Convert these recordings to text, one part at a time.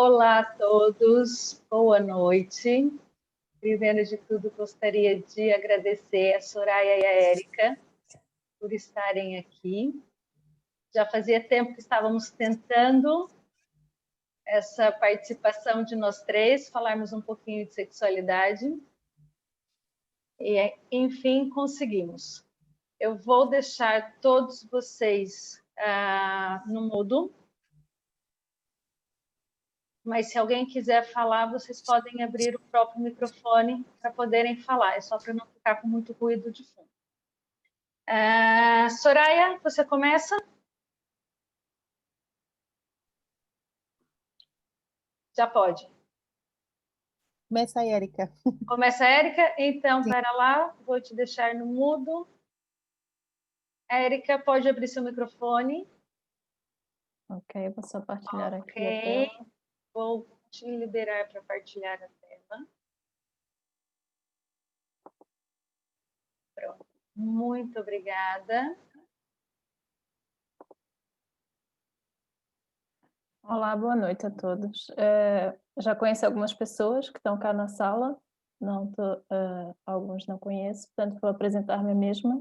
Olá a todos, boa noite. Primeiro de tudo, gostaria de agradecer a Soraya e a Érica por estarem aqui. Já fazia tempo que estávamos tentando essa participação de nós três, falarmos um pouquinho de sexualidade. E, enfim, conseguimos. Eu vou deixar todos vocês no mudo. Mas se alguém quiser falar, vocês podem abrir o próprio microfone para poderem falar. É só para não ficar com muito ruído de fundo. Soraya, você começa? Já pode. Começa aí, Érica. Começa a Érica? Então, Sim. pera lá, vou te deixar no mudo. Érica, pode abrir seu microfone. Ok, vou só partilhar aqui a Ok, tela. vou te liberar para partilhar a tela. Pronto, muito obrigada. Olá, boa noite a todos. Já conheço algumas pessoas que estão cá na sala, alguns não conheço, portanto vou apresentar-me mesma.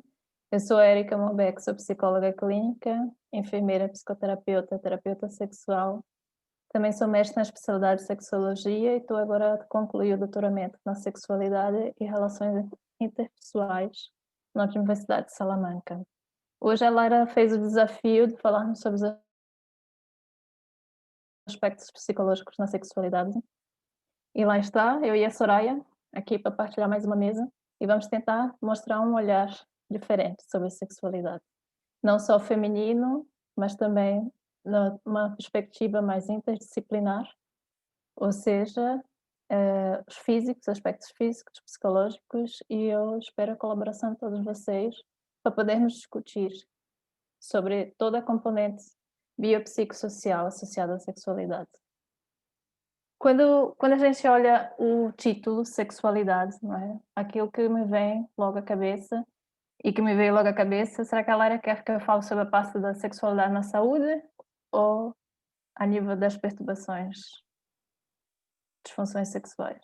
Eu sou a Érica Mombeck, sou psicóloga clínica, enfermeira, psicoterapeuta, terapeuta sexual. Também sou mestre na especialidade de sexologia e estou agora a concluir o doutoramento na sexualidade e relações interpessoais na Universidade de Salamanca. Hoje a Lara fez o desafio de falarmos sobre os aspectos psicológicos na sexualidade. E lá está, eu e a Soraya, aqui para partilhar mais uma mesa, e vamos tentar mostrar um olhar diferente sobre a sexualidade. Não só feminino, mas também numa perspectiva mais interdisciplinar, ou seja, os físicos, aspectos físicos, psicológicos, e eu espero a colaboração de todos vocês para podermos discutir sobre toda a componente biopsicossocial associada à sexualidade. Quando a gente olha o título sexualidade, não é? Aquilo que me vem logo à cabeça, e que me veio logo à cabeça, será que a Lara quer que eu fale sobre a parte da sexualidade na saúde ou a nível das perturbações, disfunções sexuais?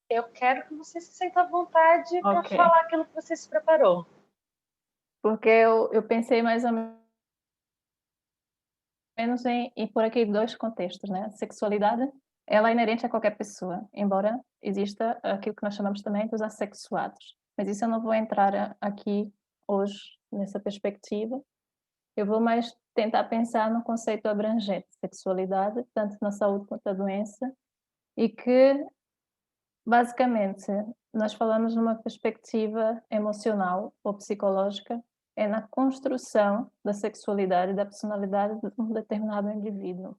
Eu quero que você se sinta à vontade para Ok. falar aquilo que você se preparou. Porque eu pensei mais ou menos em por aqui dois contextos, né? A sexualidade, ela é inerente a qualquer pessoa, embora exista aquilo que nós chamamos também dos assexuados. Mas isso eu não vou entrar aqui hoje nessa perspectiva. Eu vou mais tentar pensar no conceito abrangente de sexualidade, tanto na saúde quanto na doença, e que, basicamente, nós falamos numa perspectiva emocional ou psicológica, é na construção da sexualidade e da personalidade de um determinado indivíduo.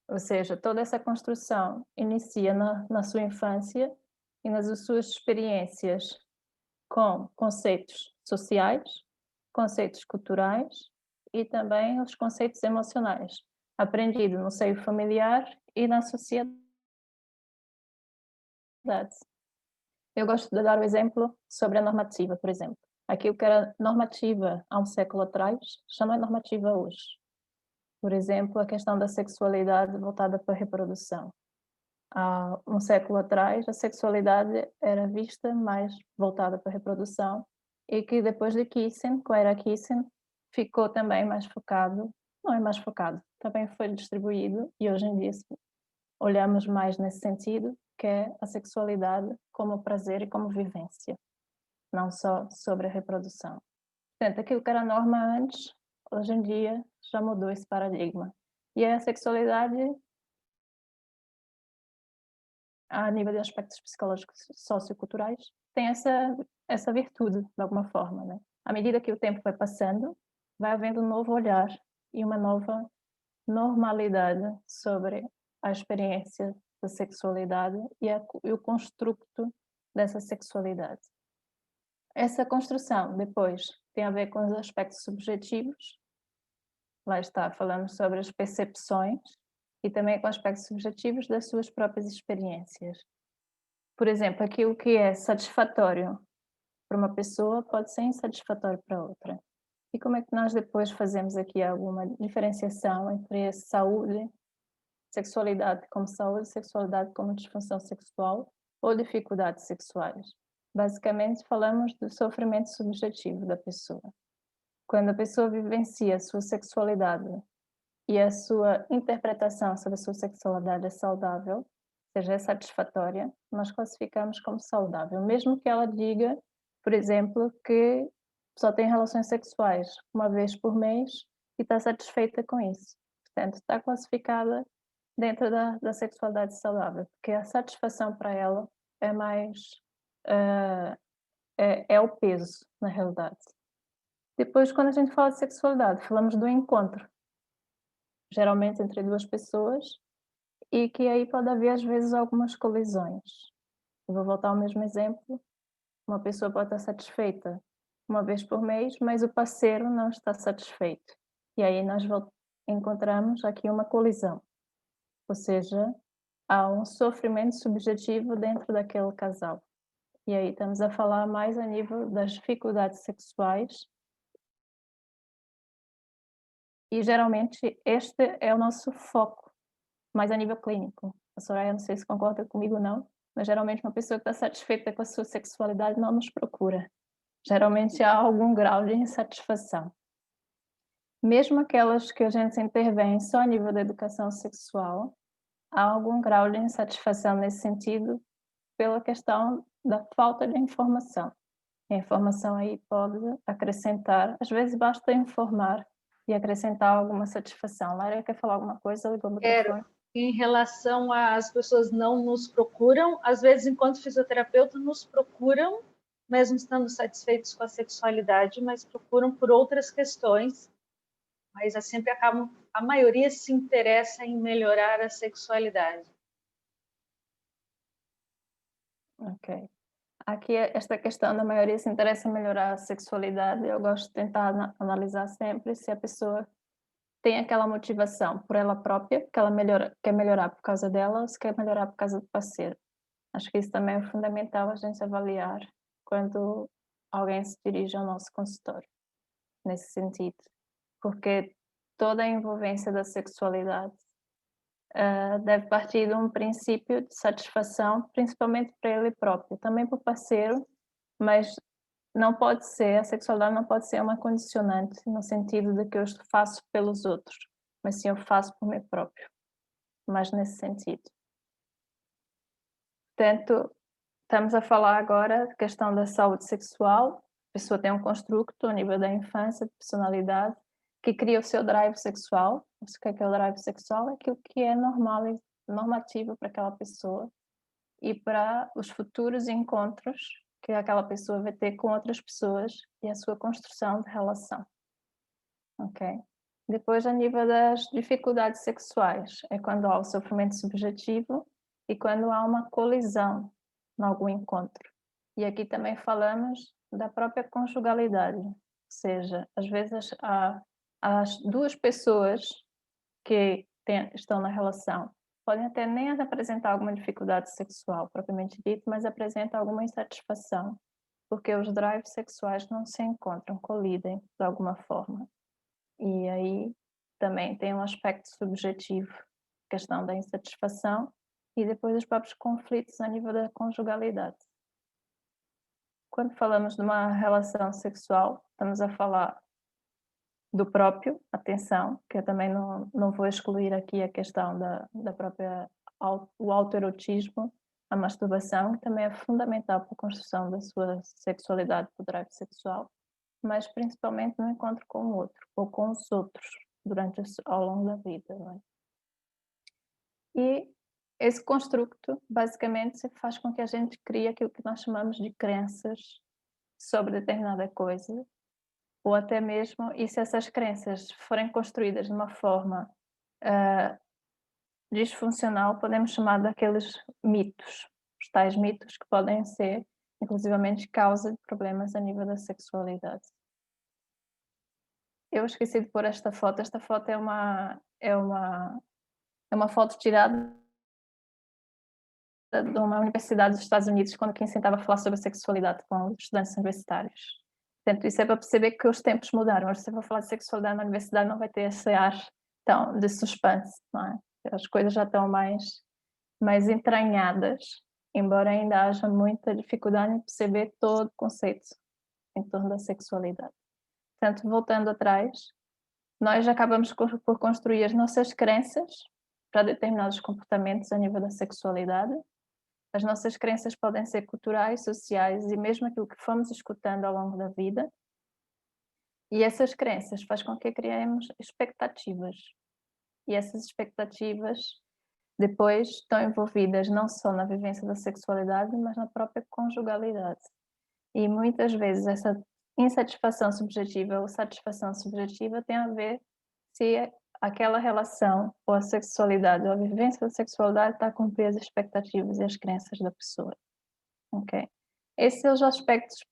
Ou seja, toda essa construção inicia na sua infância e nas suas experiências com conceitos sociais, conceitos culturais e também os conceitos emocionais, aprendido no seio familiar e na sociedade. Eu gosto de dar o exemplo sobre a normativa, por exemplo. Aquilo que era normativa há um século atrás, já não é normativa hoje. Por exemplo, a questão da sexualidade voltada para a reprodução. Há um século atrás, a sexualidade era vista mais voltada para a reprodução e que depois de Kissen, com a era Kissen, ficou também mais focado, não é mais focado, também foi distribuído e hoje em dia olhamos mais nesse sentido, que é a sexualidade como prazer e como vivência, não só sobre a reprodução. Portanto, aquilo que era norma antes, hoje em dia já mudou esse paradigma. E a sexualidade, a nível de aspectos psicológicos socioculturais, tem essa virtude, de alguma forma, né? À medida que o tempo vai passando, vai havendo um novo olhar e uma nova normalidade sobre a experiência da sexualidade e o construto dessa sexualidade. Essa construção, depois, tem a ver com os aspectos subjetivos. Lá está, falamos sobre as percepções e também com aspectos subjetivos das suas próprias experiências. Por exemplo, aquilo que é satisfatório para uma pessoa pode ser insatisfatório para outra. E como é que nós depois fazemos aqui alguma diferenciação entre a saúde sexualidade como saúde, sexualidade como disfunção sexual ou dificuldades sexuais. Basicamente, falamos do sofrimento subjetivo da pessoa. Quando a pessoa vivencia a sua sexualidade e a sua interpretação sobre a sua sexualidade é saudável, ou seja, é satisfatória, nós classificamos como saudável, mesmo que ela diga, por exemplo, que só tem relações sexuais uma vez por mês e está satisfeita com isso. Portanto, está classificada dentro da sexualidade saudável, porque a satisfação para ela é mais, é o peso, na realidade. Depois, quando a gente fala de sexualidade, falamos do encontro, geralmente entre duas pessoas, e que aí pode haver às vezes algumas colisões. Eu vou voltar ao mesmo exemplo, uma pessoa pode estar satisfeita uma vez por mês, mas o parceiro não está satisfeito. E aí nós encontramos aqui uma colisão, ou seja, há um sofrimento subjetivo dentro daquele casal. E aí estamos a falar mais a nível das dificuldades sexuais. E geralmente este é o nosso foco, mais a nível clínico. A Soraya não sei se concorda comigo ou não, mas geralmente uma pessoa que está satisfeita com a sua sexualidade não nos procura. Geralmente há algum grau de insatisfação. Mesmo aquelas que a gente intervém só a nível da educação sexual, há algum grau de insatisfação nesse sentido pela questão da falta de informação. A informação aí pode acrescentar, às vezes basta informar e acrescentar alguma satisfação. Lara, quer falar alguma coisa? Ligou o microfone. Em relação às pessoas não nos procuram, às vezes, enquanto fisioterapeuta, nos procuram, mesmo estando satisfeitos com a sexualidade, mas procuram por outras questões. Mas sempre acabam, a maioria se interessa em melhorar a sexualidade. Ok. Aqui, esta questão da maioria se interessa em melhorar a sexualidade, eu gosto de tentar analisar sempre se a pessoa tem aquela motivação por ela própria, que ela quer melhorar por causa dela, ou se quer melhorar por causa do parceiro. Acho que isso também é fundamental a gente avaliar quando alguém se dirige ao nosso consultório, nesse sentido. Porque toda a envolvência da sexualidade deve partir de um princípio de satisfação, principalmente para ele próprio, também para o parceiro, mas não pode ser, a sexualidade não pode ser uma condicionante no sentido de que eu faço pelos outros, mas sim eu faço por mim próprio, mas nesse sentido. Portanto, estamos a falar agora da questão da saúde sexual, a pessoa tem um construto a nível da infância, de personalidade, que cria o seu drive sexual. O que é o drive sexual? É aquilo que é normal e normativo para aquela pessoa e para os futuros encontros que aquela pessoa vai ter com outras pessoas e a sua construção de relação. Ok? Depois, a nível das dificuldades sexuais, é quando há o sofrimento subjetivo e quando há uma colisão em algum encontro. E aqui também falamos da própria conjugalidade, ou seja, às vezes há as duas pessoas que estão na relação podem até nem apresentar alguma dificuldade sexual propriamente dito, mas apresentam alguma insatisfação, porque os drives sexuais não se encontram, colidem de alguma forma. E aí também tem um aspecto subjetivo, questão da insatisfação e depois os próprios conflitos a nível da conjugalidade. Quando falamos de uma relação sexual, estamos a falar do próprio, atenção, que eu também não vou excluir aqui a questão da própria, o autoerotismo, a masturbação, que também é fundamental para a construção da sua sexualidade, do drive sexual, mas principalmente no encontro com o outro, ou com os outros, ao longo da vida. Não é? E esse construto, basicamente, faz com que a gente crie aquilo que nós chamamos de crenças sobre determinada coisa, ou até mesmo, e se essas crenças forem construídas de uma forma disfuncional, podemos chamar daqueles mitos, os tais mitos que podem ser, inclusivamente, causa de problemas a nível da sexualidade. Eu esqueci de pôr esta foto é uma foto tirada de uma universidade dos Estados Unidos, quando quem sentava a falar sobre a sexualidade com os estudantes universitários. Portanto, isso é para perceber que os tempos mudaram. Hoje, se eu for falar de sexualidade na universidade, não vai ter esse ar tão de suspense, não é? as coisas já estão mais entranhadas, embora ainda haja muita dificuldade em perceber todo o conceito em torno da sexualidade. Portanto, voltando atrás, nós acabamos por construir as nossas crenças para determinados comportamentos a nível da sexualidade. As nossas crenças podem ser culturais, sociais e mesmo aquilo que fomos escutando ao longo da vida. E essas crenças fazem com que criemos expectativas. E essas expectativas depois estão envolvidas não só na vivência da sexualidade, mas na própria conjugalidade. E muitas vezes essa insatisfação subjetiva ou satisfação subjetiva tem a ver se aquela relação ou a sexualidade ou a vivência da sexualidade está a cumprir as expectativas e as crenças da pessoa. Ok? Esses são os aspectos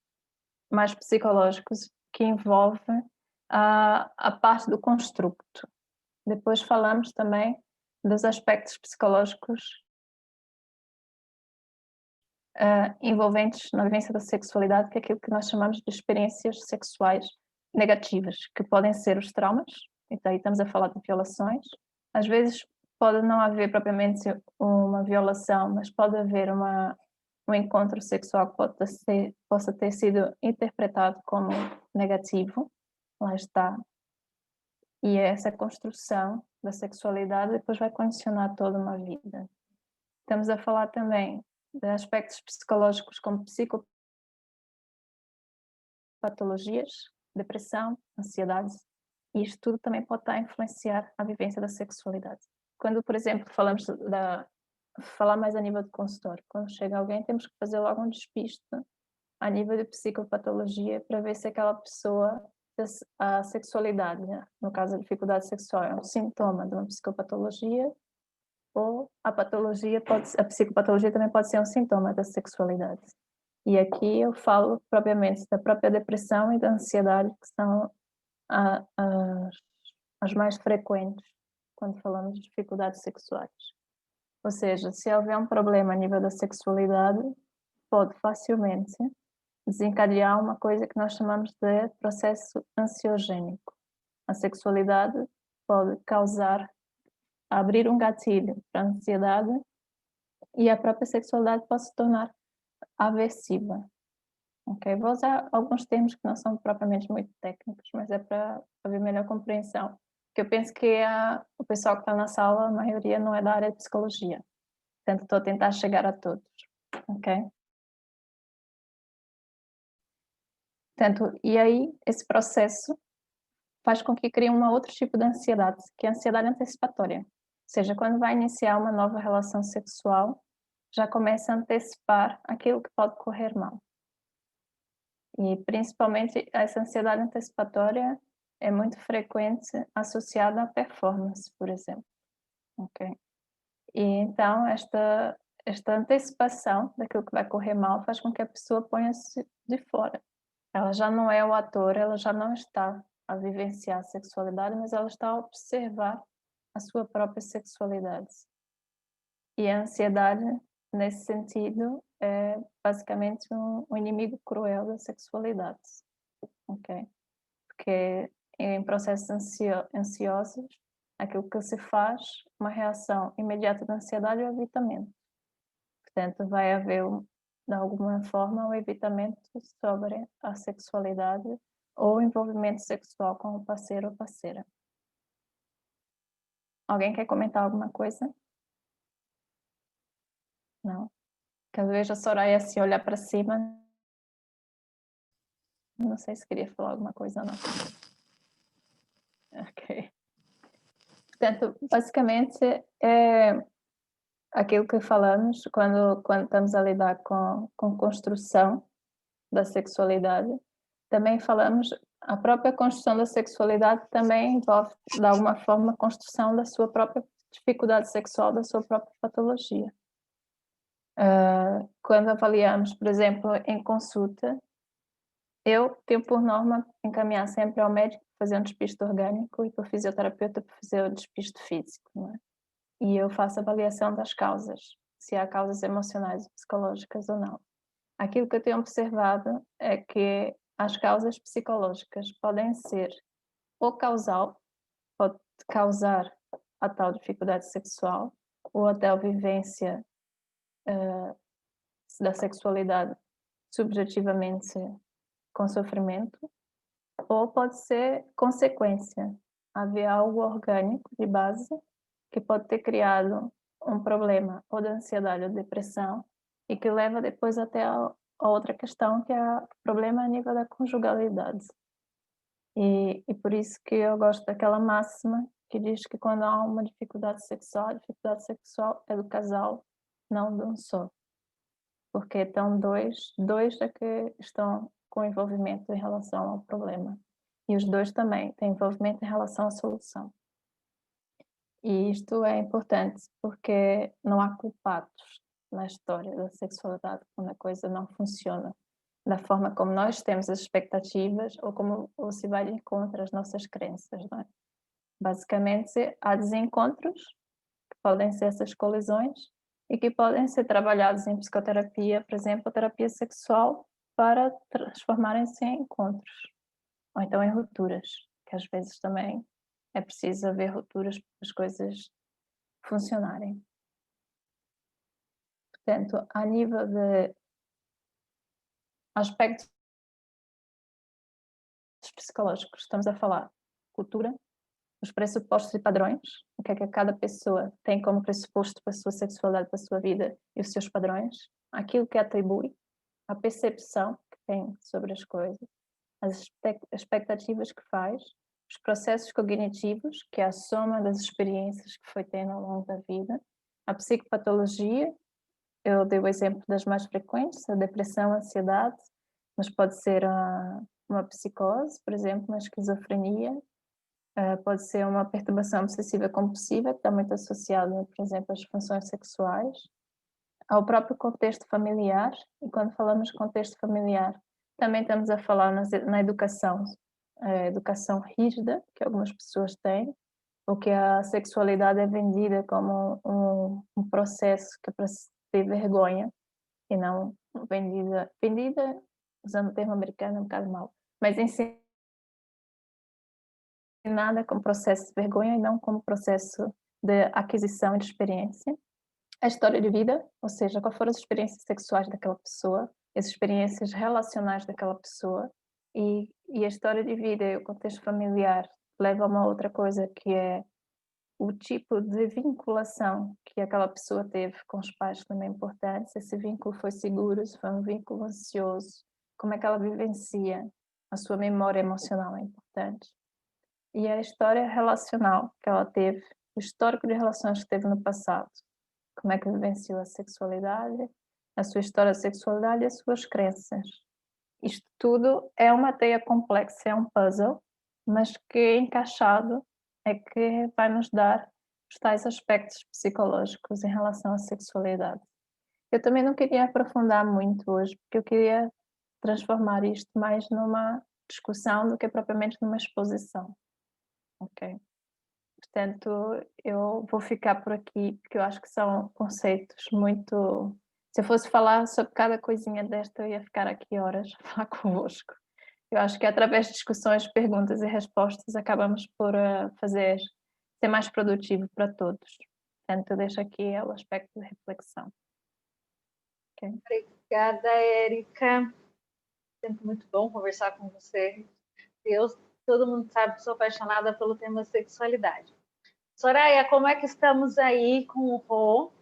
mais psicológicos que envolvem a parte do construto. Depois falamos também dos aspectos psicológicos envolventes na vivência da sexualidade, que é aquilo que nós chamamos de experiências sexuais negativas, que podem ser os traumas, e daí estamos a falar de violações. Às vezes pode não haver propriamente uma violação, mas pode haver um encontro sexual que possa ter sido interpretado como negativo, lá está. E essa construção da sexualidade depois vai condicionar toda uma vida. Estamos a falar também de aspectos psicológicos como psicopatologias, depressão, ansiedade, e isto tudo também pode estar a influenciar a vivência da sexualidade. Quando, por exemplo, falar mais a nível de consultório, quando chega alguém temos que fazer logo um despiste a nível de psicopatologia para ver se aquela pessoa, a sexualidade, né? No caso a dificuldade sexual, é um sintoma de uma psicopatologia ou a psicopatologia também pode ser um sintoma da sexualidade. E aqui eu falo propriamente da própria depressão e da ansiedade, que são as mais frequentes quando falamos de dificuldades sexuais. Ou seja, se houver um problema a nível da sexualidade, pode facilmente desencadear uma coisa que nós chamamos de processo ansiogénico. A sexualidade pode abrir um gatilho para a ansiedade e a própria sexualidade pode se tornar aversiva. Ok? Vou usar alguns termos que não são propriamente muito técnicos, mas é para haver melhor compreensão. Porque eu penso que o pessoal que está na sala, a maioria não é da área de psicologia. Portanto, estou a tentar chegar a todos. Ok? Portanto, e aí esse processo faz com que crie um outro tipo de ansiedade, que é a ansiedade antecipatória. Ou seja, quando vai iniciar uma nova relação sexual, já começa a antecipar aquilo que pode correr mal. E principalmente essa ansiedade antecipatória é muito frequente associada à performance, por exemplo. Ok? E então esta antecipação daquilo que vai correr mal faz com que a pessoa ponha-se de fora. Ela já não é o ator, ela já não está a vivenciar a sexualidade, mas ela está a observar a sua própria sexualidade. E a ansiedade, nesse sentido, é basicamente um inimigo cruel da sexualidade. Ok? Porque em processos ansiosos, aquilo que se faz, uma reação imediata da ansiedade é o evitamento. Portanto, vai haver, de alguma forma, um evitamento sobre a sexualidade ou o envolvimento sexual com o parceiro ou parceira. Alguém quer comentar alguma coisa? Não? Que eu vejo a Soraya assim olhar para cima. Não sei se queria falar alguma coisa ou não. Ok. Portanto, basicamente, é aquilo que falamos quando estamos a lidar com construção da sexualidade. Também falamos, a própria construção da sexualidade também envolve, de alguma forma, a construção da sua própria dificuldade sexual, da sua própria patologia. Quando avaliamos, por exemplo, em consulta, eu tenho por norma encaminhar sempre ao médico para fazer um despiste orgânico e para o fisioterapeuta para fazer o despiste físico, não é? E eu faço avaliação das causas, se há causas emocionais e psicológicas ou não. Aquilo que eu tenho observado é que as causas psicológicas podem ser ou causal, pode causar a tal dificuldade sexual, ou a tal vivência da sexualidade subjetivamente com sofrimento, ou pode ser consequência, haver algo orgânico de base que pode ter criado um problema ou de ansiedade ou depressão e que leva depois até a outra questão, que é o problema a nível da conjugalidade. E por isso que eu gosto daquela máxima que diz que quando há uma dificuldade sexual, a dificuldade sexual é do casal, não de um só. Porque estão dois é que estão com envolvimento em relação ao problema. E os dois também têm envolvimento em relação à solução. E isto é importante porque não há culpados na história da sexualidade quando a coisa não funciona da forma como nós temos as expectativas ou se vai de encontro às nossas crenças, não é? Basicamente, há desencontros, que podem ser essas colisões, e que podem ser trabalhados em psicoterapia, por exemplo, terapia sexual, para transformarem-se em encontros, ou então em rupturas, que às vezes também é preciso haver rupturas para as coisas funcionarem. Portanto, a nível de aspectos psicológicos, estamos a falar cultura, os pressupostos e padrões, o que é que cada pessoa tem como pressuposto para a sua sexualidade, para a sua vida e os seus padrões, aquilo que atribui, a percepção que tem sobre as coisas, as expectativas que faz, os processos cognitivos, que é a soma das experiências que foi tendo ao longo da vida, a psicopatologia, eu dei o exemplo das mais frequentes, a depressão, a ansiedade, mas pode ser uma psicose, por exemplo, uma esquizofrenia, pode ser uma perturbação obsessiva compulsiva, que está muito associada, por exemplo, às funções sexuais, ao próprio contexto familiar, e quando falamos de contexto familiar, também estamos a falar na educação, educação rígida, que algumas pessoas têm, ou que a sexualidade é vendida como um processo que é para se ter vergonha, e não vendida, usando o termo americano é um bocado mal, mas ensinada como processo de vergonha e não como processo de aquisição e de experiência. A história de vida, ou seja, quais foram as experiências sexuais daquela pessoa, as experiências relacionais daquela pessoa, e a história de vida e o contexto familiar leva a uma outra coisa, que é o tipo de vinculação que aquela pessoa teve com os pais, também é importante, se esse vínculo foi seguro, se foi um vínculo ansioso, como é que ela vivencia, a sua memória emocional é importante. E a história relacional que ela teve, o histórico de relações que teve no passado, como é que vivenciou a sexualidade, a sua história da sexualidade e as suas crenças. Isto tudo é uma teia complexa, é um puzzle, mas que encaixado é que vai nos dar os tais aspectos psicológicos em relação à sexualidade. Eu também não queria aprofundar muito hoje, porque eu queria transformar isto mais numa discussão do que propriamente numa exposição. Ok? Portanto, eu vou ficar por aqui, porque eu acho que são conceitos muito. Se eu fosse falar sobre cada coisinha desta, eu ia ficar aqui horas a falar convosco. Eu acho que através de discussões, perguntas e respostas, acabamos por fazer ser mais produtivo para todos. Portanto, eu deixo aqui o aspecto de reflexão. Okay? Obrigada, Érica. Sempre muito bom conversar com você. Todo mundo sabe que sou apaixonada pelo tema sexualidade. Soraya, como é que estamos aí com o Rô?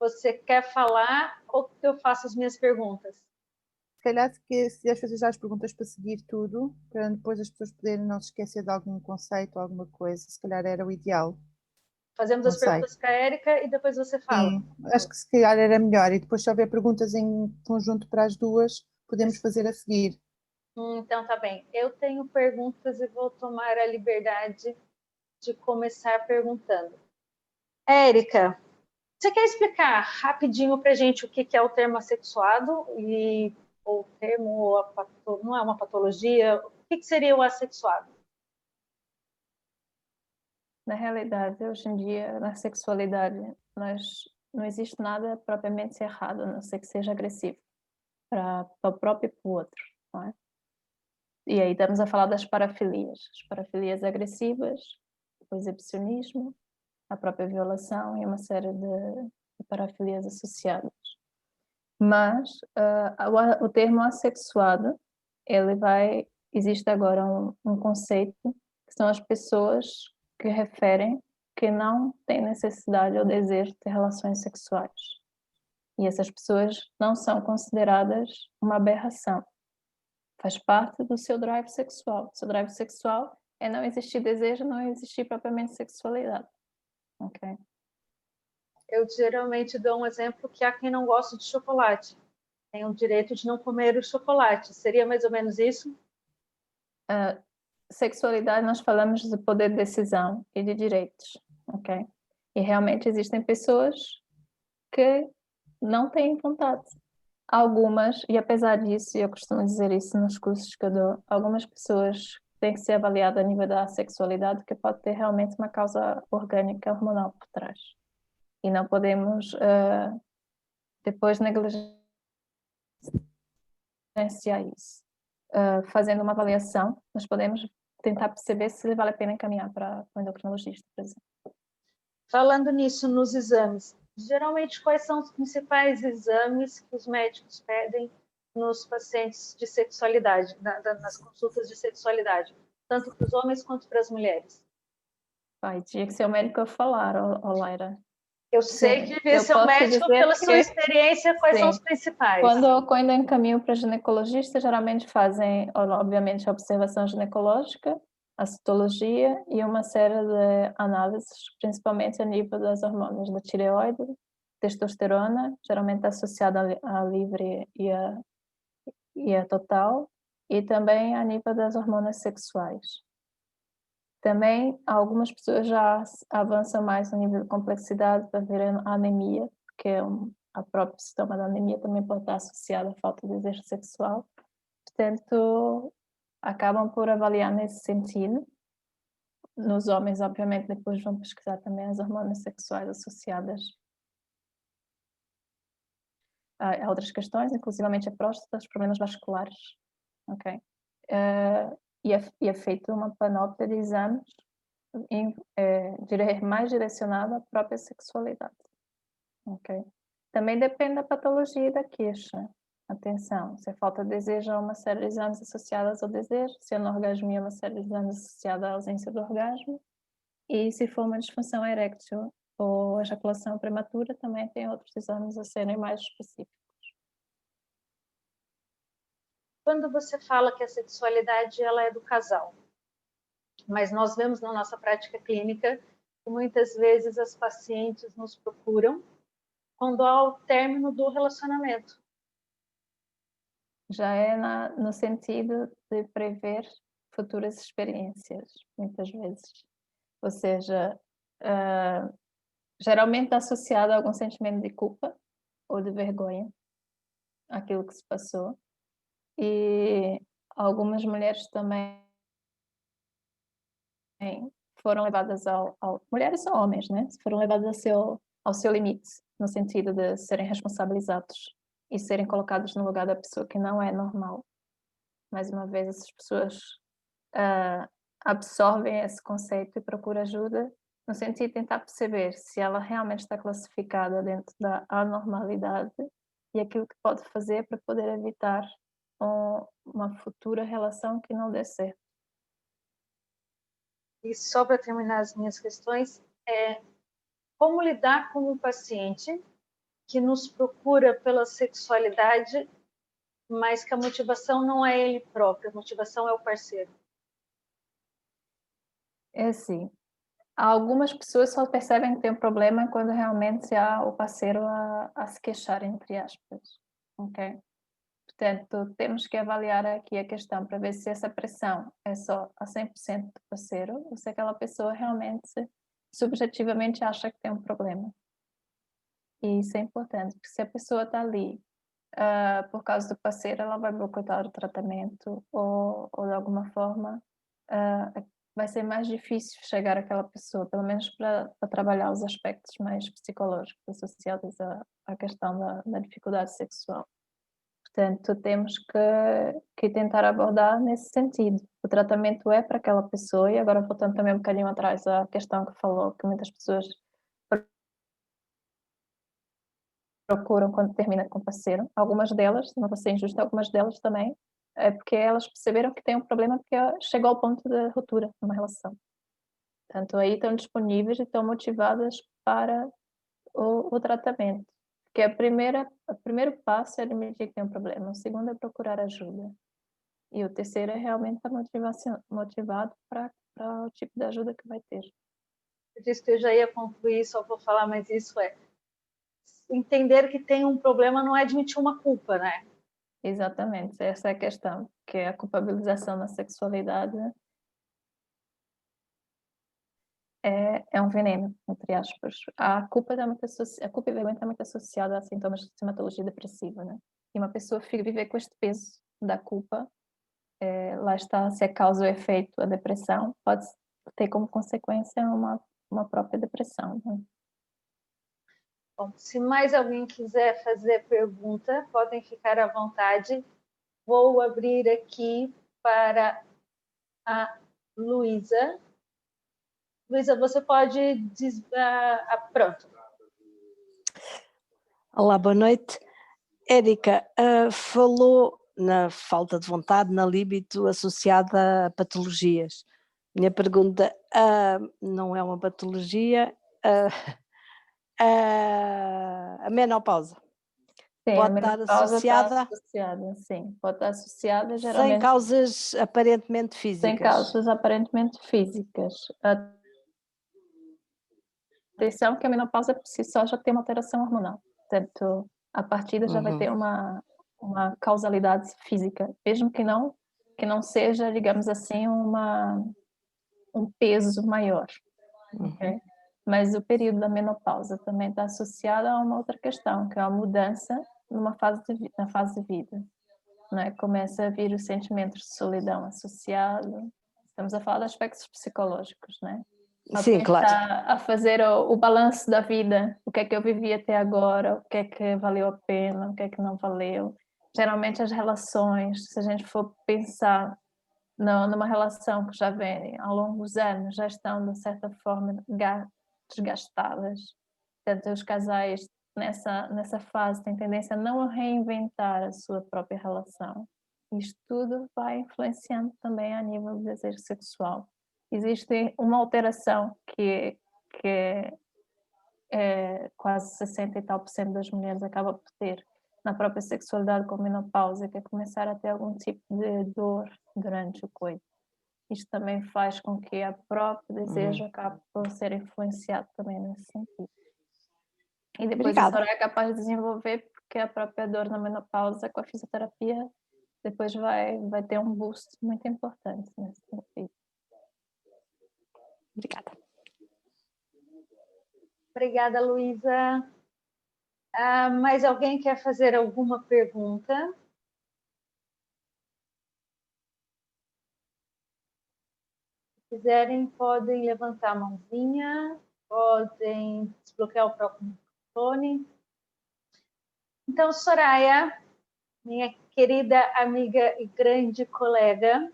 Você quer falar ou que eu faço as minhas perguntas? Se calhar, se quiseres fazer já as perguntas para seguir tudo, para depois as pessoas poderem não se esquecer de algum conceito ou alguma coisa, se calhar era o ideal. Fazemos Não as sei. perguntas com a Érica e depois você fala. Sim, acho que se calhar era melhor. E depois, se houver perguntas em conjunto para as duas, podemos fazer a seguir. Então, tá bem. Eu tenho perguntas e vou tomar a liberdade de começar perguntando. Érica, você quer explicar rapidinho para a gente o que é o termo assexuado e o termo não é uma patologia? O que seria o assexuado? Na realidade, hoje em dia, na sexualidade, não existe nada propriamente errado, a não ser que seja agressivo para o próprio e para o outro, não é? E aí estamos a falar das parafilias. As parafilias agressivas, o exibicionismo, a própria violação e uma série de parafilias associadas. Mas o termo assexuado, existe agora um conceito, que são as pessoas que referem que não têm necessidade ou desejo de ter relações sexuais. E essas pessoas não são consideradas uma aberração. Faz parte do seu drive sexual. O seu drive sexual é não existir desejo, não existir propriamente sexualidade. Ok? Eu geralmente dou um exemplo que há quem não gosta de chocolate. Tem o direito de não comer o chocolate. Seria mais ou menos isso? Sexualidade, nós falamos de poder de decisão e de direitos. Ok? E realmente existem pessoas que não têm vontade. Algumas, e apesar disso, e eu costumo dizer isso nos cursos que eu dou, algumas pessoas têm que ser avaliadas a nível da sexualidade, que pode ter realmente uma causa orgânica hormonal por trás. E não podemos depois negligenciar isso. Fazendo uma avaliação, nós podemos tentar perceber se vale a pena encaminhar para o endocrinologista, por exemplo. Falando nisso, nos exames, geralmente quais são os principais exames que os médicos pedem nos pacientes de sexualidade, nas consultas de sexualidade, tanto para os homens quanto para as mulheres? Vai, tinha que ser o médico a falar, Laira. Eu sei que devia eu ser o posso médico, dizer pela sua que- experiência, quais são Sim. os principais? Quando eu encaminho para ginecologista, geralmente fazem, obviamente, a observação ginecológica, a citologia e uma série de análises, principalmente a nível das hormonas da tireoide, testosterona, geralmente associada à livre e a total, e também a nível das hormonas sexuais. Também algumas pessoas já avançam mais no nível de complexidade para ver a anemia, porque a própria sintoma da anemia também pode estar associada à falta de desejo sexual. Portanto, acabam por avaliar nesse sentido. Nos homens, obviamente, depois vão pesquisar também as hormonas sexuais associadas a outras questões, inclusivamente a próstata, os problemas vasculares. Ok? E é feito uma panóplia de exames mais direcionada à própria sexualidade. Ok? Também depende da patologia e da queixa. Atenção, se é falta de desejo, há uma série de exames associados ao desejo, se é anorgasmia, uma série de exames associados à ausência do orgasmo, e se for uma disfunção eréctil ou ejaculação prematura, também tem outros exames a serem mais específicos. Quando você fala que a sexualidade ela é do casal, mas nós vemos na nossa prática clínica que muitas vezes as pacientes nos procuram quando há o término do relacionamento. Já é no sentido de prever futuras experiências, muitas vezes. Ou seja, geralmente associado a algum sentimento de culpa ou de vergonha, aquilo que se passou. E algumas mulheres também foram levadas mulheres ou homens, né? Foram levadas ao seu limite, no sentido de serem responsabilizados e serem colocados no lugar da pessoa que não é normal. Mais uma vez, essas pessoas absorvem esse conceito e procuram ajuda no sentido de tentar perceber se ela realmente está classificada dentro da anormalidade e aquilo que pode fazer para poder evitar uma futura relação que não dê certo. E só para terminar as minhas questões, como lidar com um paciente que nos procura pela sexualidade, mas que a motivação não é ele próprio, a motivação é o parceiro? É assim, algumas pessoas só percebem que tem um problema quando realmente há o parceiro a se queixar, entre aspas, ok? Portanto, temos que avaliar aqui a questão para ver se essa pressão é só a 100% do parceiro ou se aquela pessoa realmente, subjetivamente, acha que tem um problema. E isso é importante, porque se a pessoa está ali por causa do parceiro, ela vai boicotar o tratamento ou de alguma forma vai ser mais difícil chegar àquela pessoa, pelo menos para trabalhar os aspectos mais psicológicos associados à questão da dificuldade sexual. Portanto, temos que tentar abordar nesse sentido. O tratamento é para aquela pessoa, e agora voltando também um bocadinho atrás à questão que falou, que muitas pessoas procuram quando termina com o parceiro. Algumas delas, não vou ser injusta, algumas delas também, é porque elas perceberam que tem um problema porque chegou ao ponto da ruptura numa relação. Portanto, aí estão disponíveis e estão motivadas para o tratamento. Porque o primeiro passo é admitir que tem um problema, o segundo é procurar ajuda. E o terceiro é realmente estar motivado para o tipo de ajuda que vai ter. Eu disse que eu já ia concluir, só vou falar, mas isso é entender que tem um problema não é admitir uma culpa, né? Exatamente, essa é a questão, que é a culpabilização na sexualidade é um veneno, entre aspas. A culpa e vergonha está muito associada a sintomas de sintomatologia depressiva, né? E uma pessoa viver com este peso da culpa, lá está, se é causa ou efeito a depressão, pode ter como consequência uma própria depressão, né? Bom, se mais alguém quiser fazer pergunta, podem ficar à vontade. Vou abrir aqui para a Luísa. Luísa, você pode pronto. Olá, boa noite. Érica, falou na falta de vontade, na libido associada a patologias. Minha pergunta, não é uma patologia, a menopausa Sim, pode a estar menopausa associada, sim, pode estar associada sem geralmente causas aparentemente sem físicas. causas aparentemente físicas. Atenção que a menopausa por si só já tem uma alteração hormonal, portanto, a partida já vai ter uma causalidade física, mesmo que não seja, digamos assim, um peso maior, ok? Mas o período da menopausa também está associado a uma outra questão, que é a mudança na fase de vida, né? Começa a vir os sentimentos de solidão associado, estamos a falar de aspectos psicológicos, né? Sim, claro. A fazer o balanço da vida, o que é que eu vivi até agora, o que é que valeu a pena, o que é que não valeu. Geralmente as relações, se a gente for pensar numa relação que já vem ao longo dos anos, já estão de certa forma desgastadas. Portanto, os casais nessa fase têm tendência a não reinventar a sua própria relação. Isto tudo vai influenciando também a nível do desejo sexual. Existe uma alteração que quase 60 e tal por cento das mulheres acaba por ter na própria sexualidade com menopausa, que é começar a ter algum tipo de dor durante o coito. Isto também faz com que o próprio desejo acabe por ser influenciado também nesse sentido. E depois a Soraya é capaz de desenvolver, porque a própria dor na menopausa com a fisioterapia depois vai ter um boost muito importante nesse sentido. Obrigada. Obrigada, Luísa. Mais alguém quer fazer alguma pergunta? Se quiserem, podem levantar a mãozinha, podem desbloquear o próprio microfone. Então, Soraya, minha querida amiga e grande colega,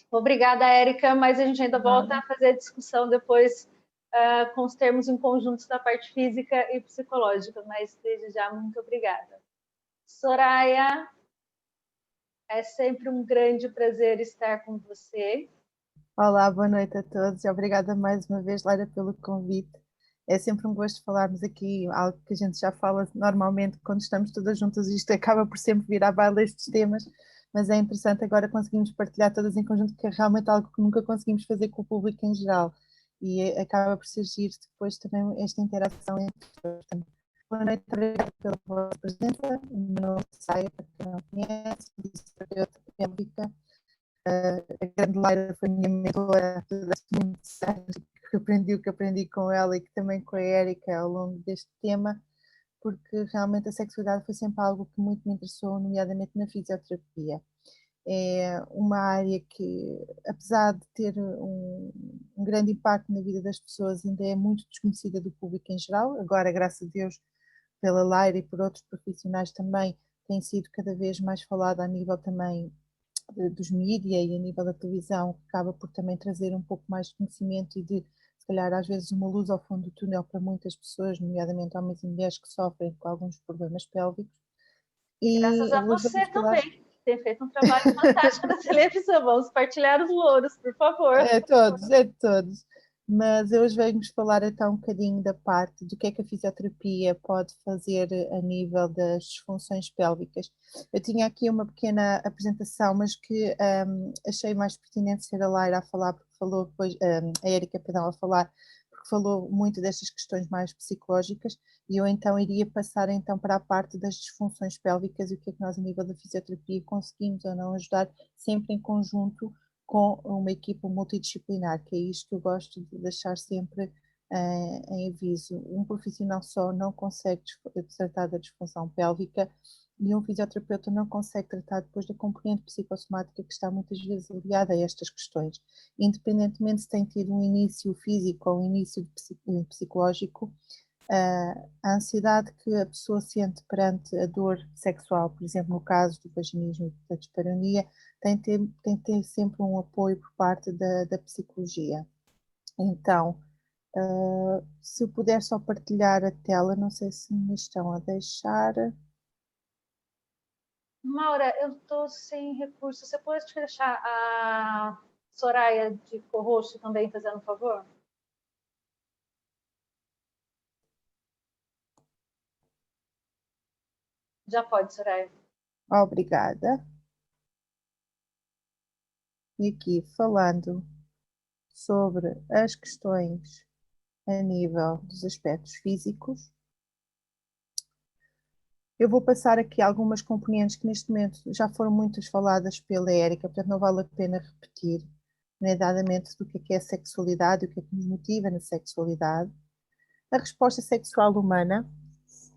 obrigada, Érica, mas a gente ainda volta a fazer a discussão depois com os termos em conjuntos da parte física e psicológica, mas desde já, muito obrigada. Soraya, é sempre um grande prazer estar com você. Olá, boa noite a todos e obrigada mais uma vez, Laura, pelo convite. É sempre um gosto falarmos aqui, algo que a gente já fala normalmente quando estamos todas juntas, isto acaba por sempre vir à baila estes temas, mas é interessante agora conseguimos partilhar todas em conjunto, que é realmente algo que nunca conseguimos fazer com o público em geral, e acaba por surgir depois também esta interação entre todos. Boa noite, obrigada pela vossa presença. O meu nome é Saia, para quem não conhece, fisioterapeuta pélvica. A grande Laura foi minha mentora durante muitos anos, que aprendi o que aprendi com ela e que também com a Érica ao longo deste tema, porque realmente a sexualidade foi sempre algo que muito me interessou, nomeadamente na fisioterapia. É uma área que, apesar de ter um grande impacto na vida das pessoas, ainda é muito desconhecida do público em geral. Agora, graças a Deus, pela Laura e por outros profissionais também, tem sido cada vez mais falada a nível também dos mídia e a nível da televisão, que acaba por também trazer um pouco mais de conhecimento e de, se calhar, às vezes uma luz ao fundo do túnel para muitas pessoas, nomeadamente homens e mulheres que sofrem com alguns problemas pélvicos. Graças E a hoje você vamos falar... também, tem feito um trabalho fantástico na televisão. Vamos partilhar os louros, por favor. É de todos. Mas hoje vamos falar então um bocadinho da parte do que é que a fisioterapia pode fazer a nível das disfunções pélvicas. Eu tinha aqui uma pequena apresentação, mas que achei mais pertinente ser a Laira a falar, porque falou depois, a Érica, perdão, a falar, porque falou muito destas questões mais psicológicas, e eu então iria passar então para a parte das disfunções pélvicas e o que é que nós a nível da fisioterapia conseguimos ou não ajudar, sempre em conjunto com uma equipa multidisciplinar, que é isto que eu gosto de deixar sempre em aviso. Um profissional só não consegue tratar da disfunção pélvica e um fisioterapeuta não consegue tratar depois da componente psicossomática que está muitas vezes aliada a estas questões. Independentemente se tem tido um início físico ou um início psicológico, a ansiedade que a pessoa sente perante a dor sexual, por exemplo, no caso do vaginismo e da dispareunia, tem de ter sempre um apoio por parte da psicologia. Então, se eu puder só partilhar a tela, não sei se me estão a deixar. Maura, eu estou sem recursos. Você pode deixar a Soraya de co-host também fazendo um favor? Já pode, Soraya. Obrigada. E aqui falando sobre as questões a nível dos aspectos físicos, eu vou passar aqui algumas componentes que neste momento já foram muitas faladas pela Érica, portanto não vale a pena repetir, nomeadamente do que é a sexualidade, o que é que nos motiva na sexualidade. A resposta sexual humana,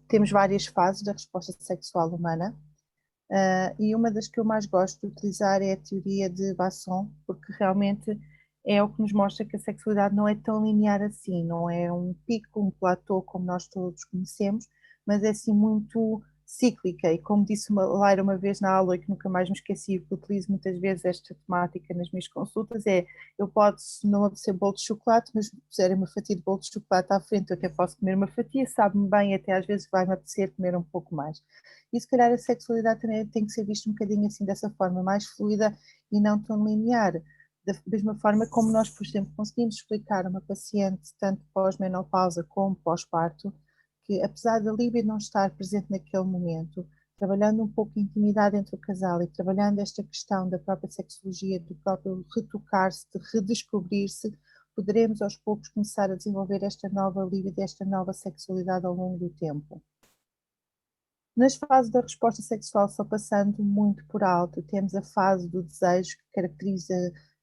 temos várias fases da resposta sexual humana, e uma das que eu mais gosto de utilizar é a teoria de Basson, porque realmente é o que nos mostra que a sexualidade não é tão linear assim, não é um pico, um platô como nós todos conhecemos, mas é assim muito cíclica, e como disse uma Laira uma vez na aula, e que nunca mais me esqueci, porque utilizo muitas vezes esta temática nas minhas consultas, é, eu posso não apetecer bolo de chocolate, mas se puserem uma fatia de bolo de chocolate à frente, eu até posso comer uma fatia, sabe-me bem, até às vezes vai-me apetecer comer um pouco mais. E se calhar a sexualidade também tem que ser vista um bocadinho assim dessa forma, mais fluida e não tão linear. Da mesma forma como nós, por exemplo, conseguimos explicar a uma paciente, tanto pós-menopausa como pós-parto, que apesar da libido não estar presente naquele momento, trabalhando um pouco a intimidade entre o casal e trabalhando esta questão da própria sexologia, do próprio retocar-se, de redescobrir-se, poderemos aos poucos começar a desenvolver esta nova libido, esta nova sexualidade ao longo do tempo. Nas fases da resposta sexual, só passando muito por alto, temos a fase do desejo, que caracteriza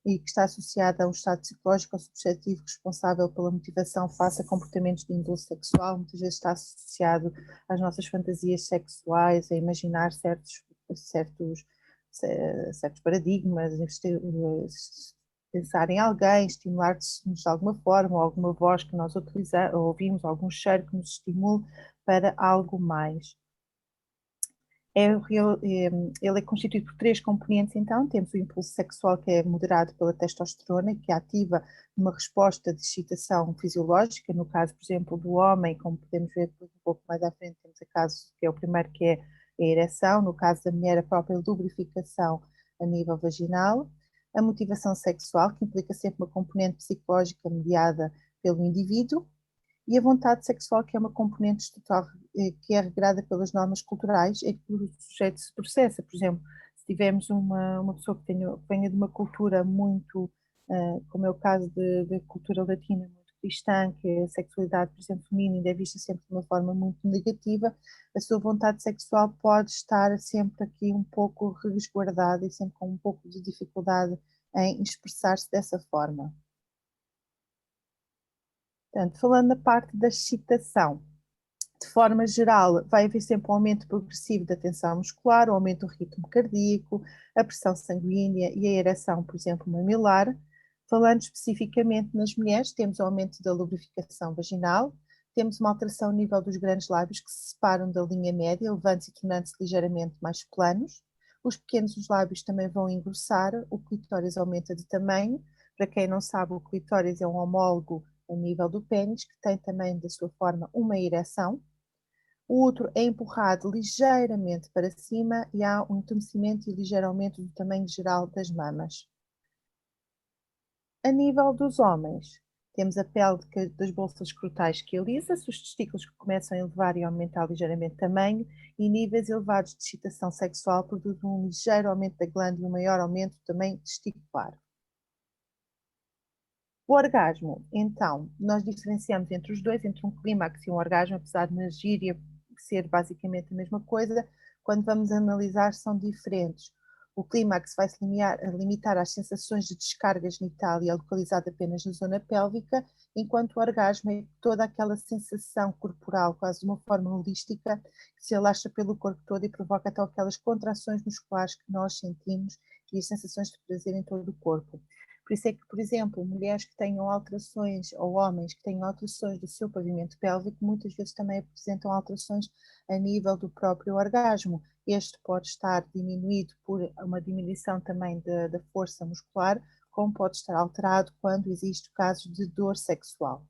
e que está associada a um estado psicológico ou subjetivo responsável pela motivação face a comportamentos de índole sexual, muitas vezes está associado às nossas fantasias sexuais, a imaginar certos paradigmas, pensar em alguém, estimular-nos de alguma forma, ou alguma voz que nós utilizamos, ou ouvimos, algum cheiro que nos estimule para algo mais. Ele é constituído por 3 componentes, então, temos o impulso sexual, que é moderado pela testosterona, que ativa uma resposta de excitação fisiológica, no caso, por exemplo, do homem, como podemos ver um pouco mais à frente, temos o caso que é o primeiro, que é a ereção, no caso da mulher, a própria lubrificação a nível vaginal, a motivação sexual, que implica sempre uma componente psicológica mediada pelo indivíduo, e a vontade sexual, que é uma componente estatal, que é regrada pelas normas culturais, é que o sujeito se processa. Por exemplo, se tivermos uma pessoa que venha de uma cultura muito, como é o caso de cultura latina, muito cristã, que a sexualidade, por exemplo, feminina é vista sempre de uma forma muito negativa, a sua vontade sexual pode estar sempre aqui um pouco resguardada e sempre com um pouco de dificuldade em expressar-se dessa forma. Portanto, falando na parte da excitação, de forma geral, vai haver sempre um aumento progressivo da tensão muscular, um aumento do ritmo cardíaco, a pressão sanguínea e a ereção, por exemplo, mamilar. Falando especificamente nas mulheres, temos o aumento da lubrificação vaginal, temos uma alteração no nível dos grandes lábios que se separam da linha média, elevando-se e tornando-se ligeiramente mais planos. Os pequenos lábios também vão engrossar, o clitóris aumenta de tamanho. Para quem não sabe, o clitóris é um homólogo a nível do pênis, que tem também da sua forma uma ereção. O útero é empurrado ligeiramente para cima e há um entumecimento e ligeiro aumento do tamanho geral das mamas. A nível dos homens, temos a pele das bolsas escrotais que alisa-se, os testículos que começam a elevar e aumentar ligeiramente de tamanho e níveis elevados de excitação sexual produzem um ligeiro aumento da glândula e um maior aumento do tamanho testicular. O orgasmo, então, nós diferenciamos entre os dois, entre um clímax e um orgasmo, apesar de na gíria ser basicamente a mesma coisa, quando vamos analisar são diferentes. O clímax vai se limitar às sensações de descarga genital e é localizado apenas na zona pélvica, enquanto o orgasmo é toda aquela sensação corporal, quase de uma forma holística, que se alastra pelo corpo todo e provoca até aquelas contrações musculares que nós sentimos e as sensações de prazer em todo o corpo. Por isso é que, por exemplo, mulheres que tenham alterações ou homens que tenham alterações do seu pavimento pélvico muitas vezes também apresentam alterações a nível do próprio orgasmo. Este pode estar diminuído por uma diminuição também da força muscular, como pode estar alterado quando existe casos de dor sexual.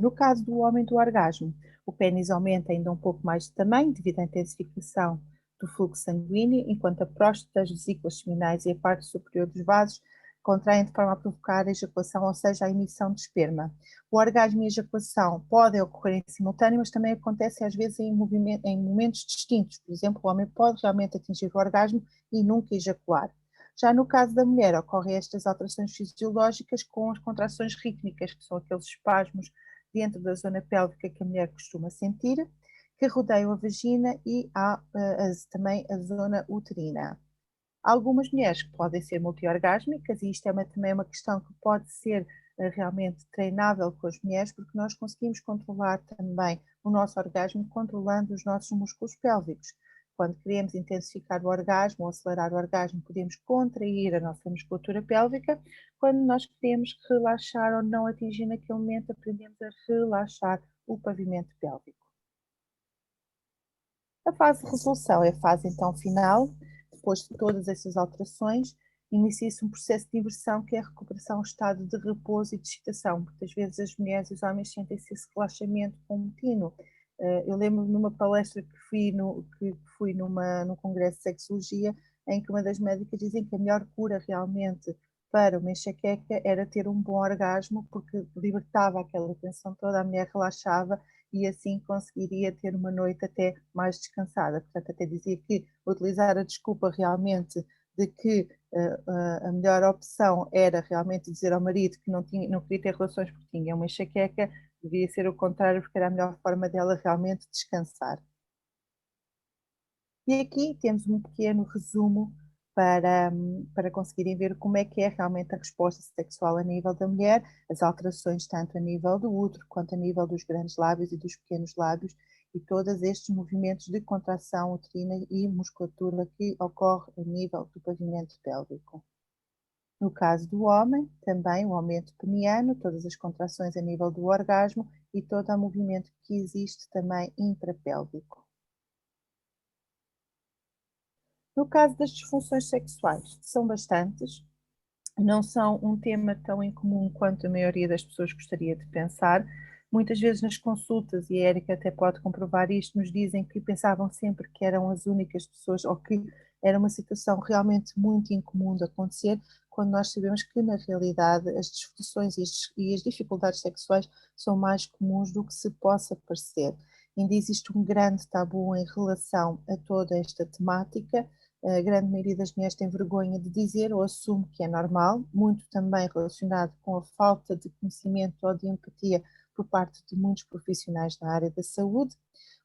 No caso do homem do orgasmo, o pênis aumenta ainda um pouco mais de tamanho devido à intensificação do fluxo sanguíneo, enquanto a próstata, as vesículas seminais e a parte superior dos vasos contraem de forma a provocar a ejaculação, ou seja, a emissão de esperma. O orgasmo e a ejaculação podem ocorrer em simultâneo, mas também acontecem às vezes em momentos distintos. Por exemplo, o homem pode realmente atingir o orgasmo e nunca ejacular. Já no caso da mulher, ocorrem estas alterações fisiológicas com as contrações rítmicas, que são aqueles espasmos dentro da zona pélvica que a mulher costuma sentir, que rodeiam a vagina e há também a zona uterina. Há algumas mulheres que podem ser multiorgásmicas e isto é também uma questão que pode ser realmente treinável com as mulheres, porque nós conseguimos controlar também o nosso orgasmo controlando os nossos músculos pélvicos. Quando queremos intensificar o orgasmo ou acelerar o orgasmo, podemos contrair a nossa musculatura pélvica. Quando nós queremos relaxar ou não atingir naquele momento, aprendemos a relaxar o pavimento pélvico. A fase de resolução é a fase então final. Depois de todas essas alterações, inicia-se um processo de inversão que é a recuperação ao estado de repouso e de excitação. Muitas vezes as mulheres e os homens sentem-se esse relaxamento contínuo. Eu lembro-me numa palestra que fui num congresso de sexologia, em que uma das médicas dizem que a melhor cura realmente para uma enxaqueca era ter um bom orgasmo, porque libertava aquela tensão toda, a mulher relaxava e assim conseguiria ter uma noite até mais descansada. Portanto, até dizia que utilizar a desculpa realmente de que a melhor opção era realmente dizer ao marido que não queria ter relações porque tinha uma enxaqueca, devia ser o contrário, porque era a melhor forma dela realmente descansar. E aqui temos um pequeno resumo para conseguirem ver como é que é realmente a resposta sexual a nível da mulher, as alterações tanto a nível do útero quanto a nível dos grandes lábios e dos pequenos lábios e todos estes movimentos de contração uterina e musculatura que ocorre a nível do pavimento pélvico. No caso do homem, também o aumento peniano, todas as contrações a nível do orgasmo e todo o movimento que existe também intrapélvico. No caso das disfunções sexuais, são bastantes, não são um tema tão incomum quanto a maioria das pessoas gostaria de pensar. Muitas vezes nas consultas, e a Érica até pode comprovar isto, nos dizem que pensavam sempre que eram as únicas pessoas ou que era uma situação realmente muito incomum de acontecer, quando nós sabemos que na realidade as disfunções e as dificuldades sexuais são mais comuns do que se possa parecer. Ainda existe um grande tabu em relação a toda esta temática. A grande maioria das mulheres tem vergonha de dizer ou assume que é normal, muito também relacionado com a falta de conhecimento ou de empatia por parte de muitos profissionais na área da saúde,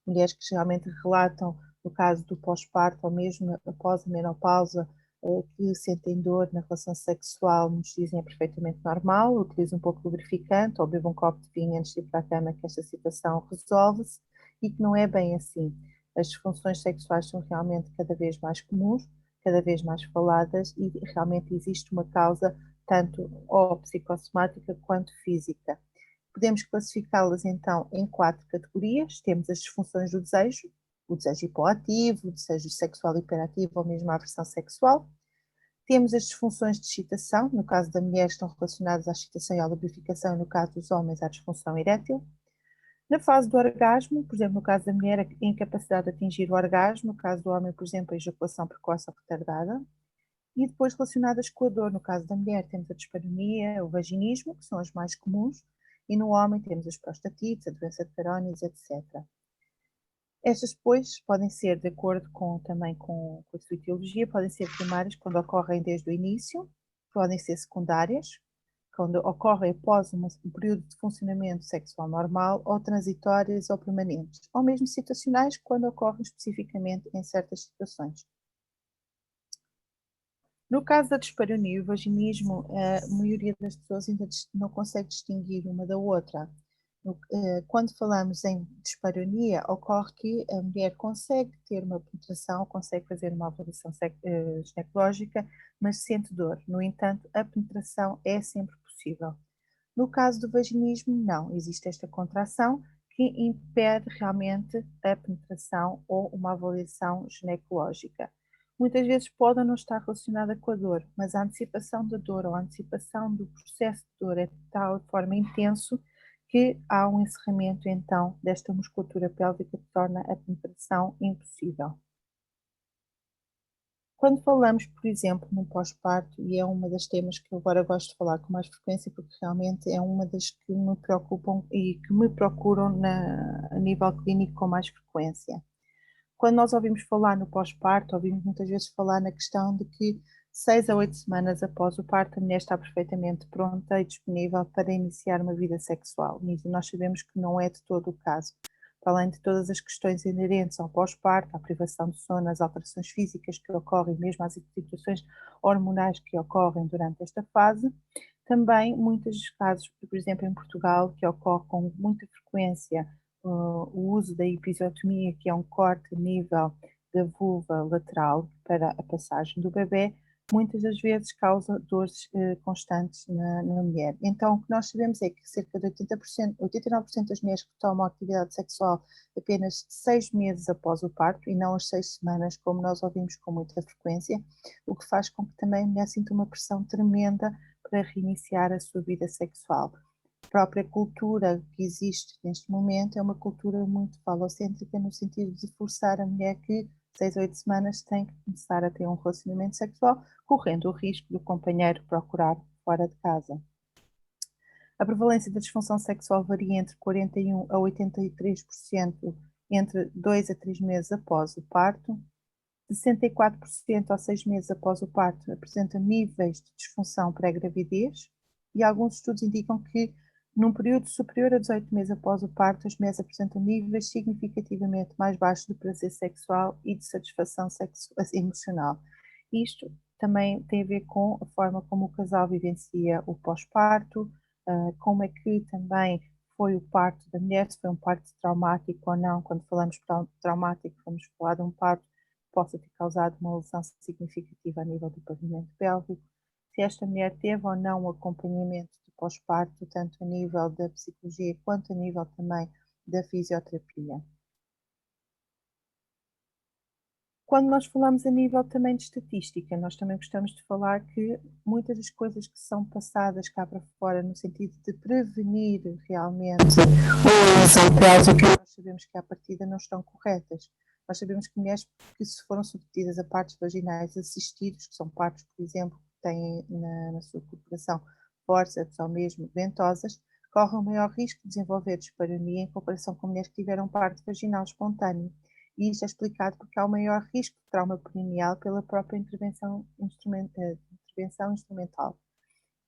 mulheres que geralmente relatam no caso do pós-parto ou mesmo após a menopausa que sentem dor na relação sexual, nos dizem é perfeitamente normal, utilizam um pouco de lubrificante ou bebam um copo de vinho antes de ir para a cama que esta situação resolve-se e que não é bem assim. As disfunções sexuais são realmente cada vez mais comuns, cada vez mais faladas e realmente existe uma causa tanto ou psicossomática quanto física. Podemos classificá-las então em 4 categorias. Temos as disfunções do desejo, o desejo hipoativo, o desejo sexual hiperativo ou mesmo a aversão sexual. Temos as disfunções de excitação, no caso da mulher estão relacionadas à excitação e à lubrificação, e no caso dos homens à disfunção erétil. Na fase do orgasmo, por exemplo, no caso da mulher, a incapacidade de atingir o orgasmo, no caso do homem, por exemplo, a ejaculação precoce ou retardada. E depois relacionadas com a dor, no caso da mulher temos a dispareunia, o vaginismo, que são as mais comuns, e no homem temos as prostatites, a doença de Peyronie's, etc. Estas depois podem ser, de acordo também com a sua etiologia, podem ser primárias quando ocorrem desde o início, podem ser secundárias, quando ocorrem após um período de funcionamento sexual normal, ou transitórias ou permanentes, ou mesmo situacionais quando ocorrem especificamente em certas situações. No caso da dispareunia e o vaginismo, a maioria das pessoas ainda não consegue distinguir uma da outra. Quando falamos em dispareunia, ocorre que a mulher consegue ter uma penetração, consegue fazer uma avaliação ginecológica, mas sente dor. No entanto, a penetração é sempre possível. No caso do vaginismo, não. Existe esta contração que impede realmente a penetração ou uma avaliação ginecológica. Muitas vezes pode não estar relacionada com a dor, mas a antecipação da dor ou a antecipação do processo de dor é de tal forma intenso que há um encerramento então desta musculatura pélvica que torna a penetração impossível. Quando falamos, por exemplo, no pós-parto, e é uma das temas que eu agora gosto de falar com mais frequência, porque realmente é uma das que me preocupam e que me procuram a nível clínico com mais frequência. Quando nós ouvimos falar no pós-parto, ouvimos muitas vezes falar na questão de que 6 a 8 semanas após o parto, a mulher está perfeitamente pronta e disponível para iniciar uma vida sexual. E nós sabemos que não é de todo o caso. Para além de todas as questões inerentes ao pós-parto, à privação de sono, às alterações físicas que ocorrem, mesmo às situações hormonais que ocorrem durante esta fase, também muitos casos, por exemplo, em Portugal, que ocorre com muita frequência o uso da episiotomia, que é um corte a nível da vulva lateral para a passagem do bebê, muitas das vezes causa dores constantes na mulher. Então, o que nós sabemos é que cerca de 80%, 89% das mulheres que tomam atividade sexual apenas 6 meses após o parto, e não as 6 semanas, como nós ouvimos com muita frequência, o que faz com que também a mulher sinta uma pressão tremenda para reiniciar a sua vida sexual. A própria cultura que existe neste momento é uma cultura muito falocêntrica, no sentido de forçar a mulher que 6 ou 8 semanas tem que começar a ter um relacionamento sexual, correndo o risco do companheiro procurar fora de casa. A prevalência da disfunção sexual varia entre 41% a 83% entre 2 a 3 meses após o parto. 64% aos 6 meses após o parto apresentam níveis de disfunção pré-gravidez, e alguns estudos indicam que num período superior a 18 meses após o parto, as mulheres apresentam níveis significativamente mais baixos de prazer sexual e de satisfação emocional. Isto também tem a ver com a forma como o casal vivencia o pós-parto, como é que também foi o parto da mulher, se foi um parto traumático ou não. Quando falamos traumático, vamos falar de um parto que possa ter causado uma lesão significativa a nível do pavimento pélvico, se esta mulher teve ou não um acompanhamento de pós-parto, tanto a nível da psicologia quanto a nível também da fisioterapia. Quando nós falamos a nível também de estatística, nós também gostamos de falar que muitas das coisas que são passadas cá para fora, no sentido de prevenir realmente a lesão pélvica, nós sabemos que à partida não estão corretas. Nós sabemos que mulheres que se foram submetidas a partos vaginais assistidos, que são partos, por exemplo, que têm na sua corporação fórceps ou mesmo ventosas, correm o maior risco de desenvolver dispareunia em comparação com mulheres que tiveram parto vaginal espontâneo. E isto é explicado porque há o maior risco de trauma perineal pela própria intervenção instrumental.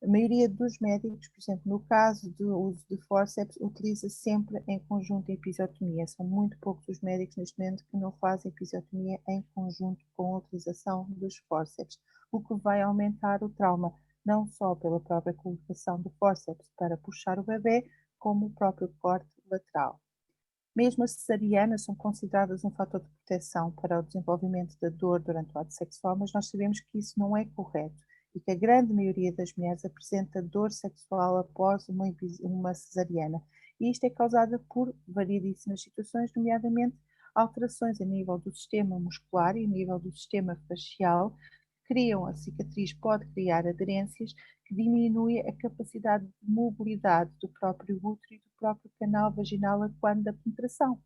A maioria dos médicos, por exemplo, no caso do uso de fórceps, utiliza sempre em conjunto a episiotomia. São muito poucos os médicos neste momento que não fazem episiotomia em conjunto com a utilização dos fórceps, o que vai aumentar o trauma, não só pela própria colocação do fórceps para puxar o bebê, como o próprio corte lateral. Mesmo as cesarianas são consideradas um fator de proteção para o desenvolvimento da dor durante o ato sexual, mas nós sabemos que isso não é correto. e que a grande maioria das mulheres apresenta dor sexual após uma cesariana. E isto é causada por variedíssimas situações, nomeadamente alterações a nível do sistema muscular e a nível do sistema facial, que criam a cicatriz, pode criar aderências, que diminui a capacidade de mobilidade do próprio útero e do próprio canal vaginal a quando da penetração.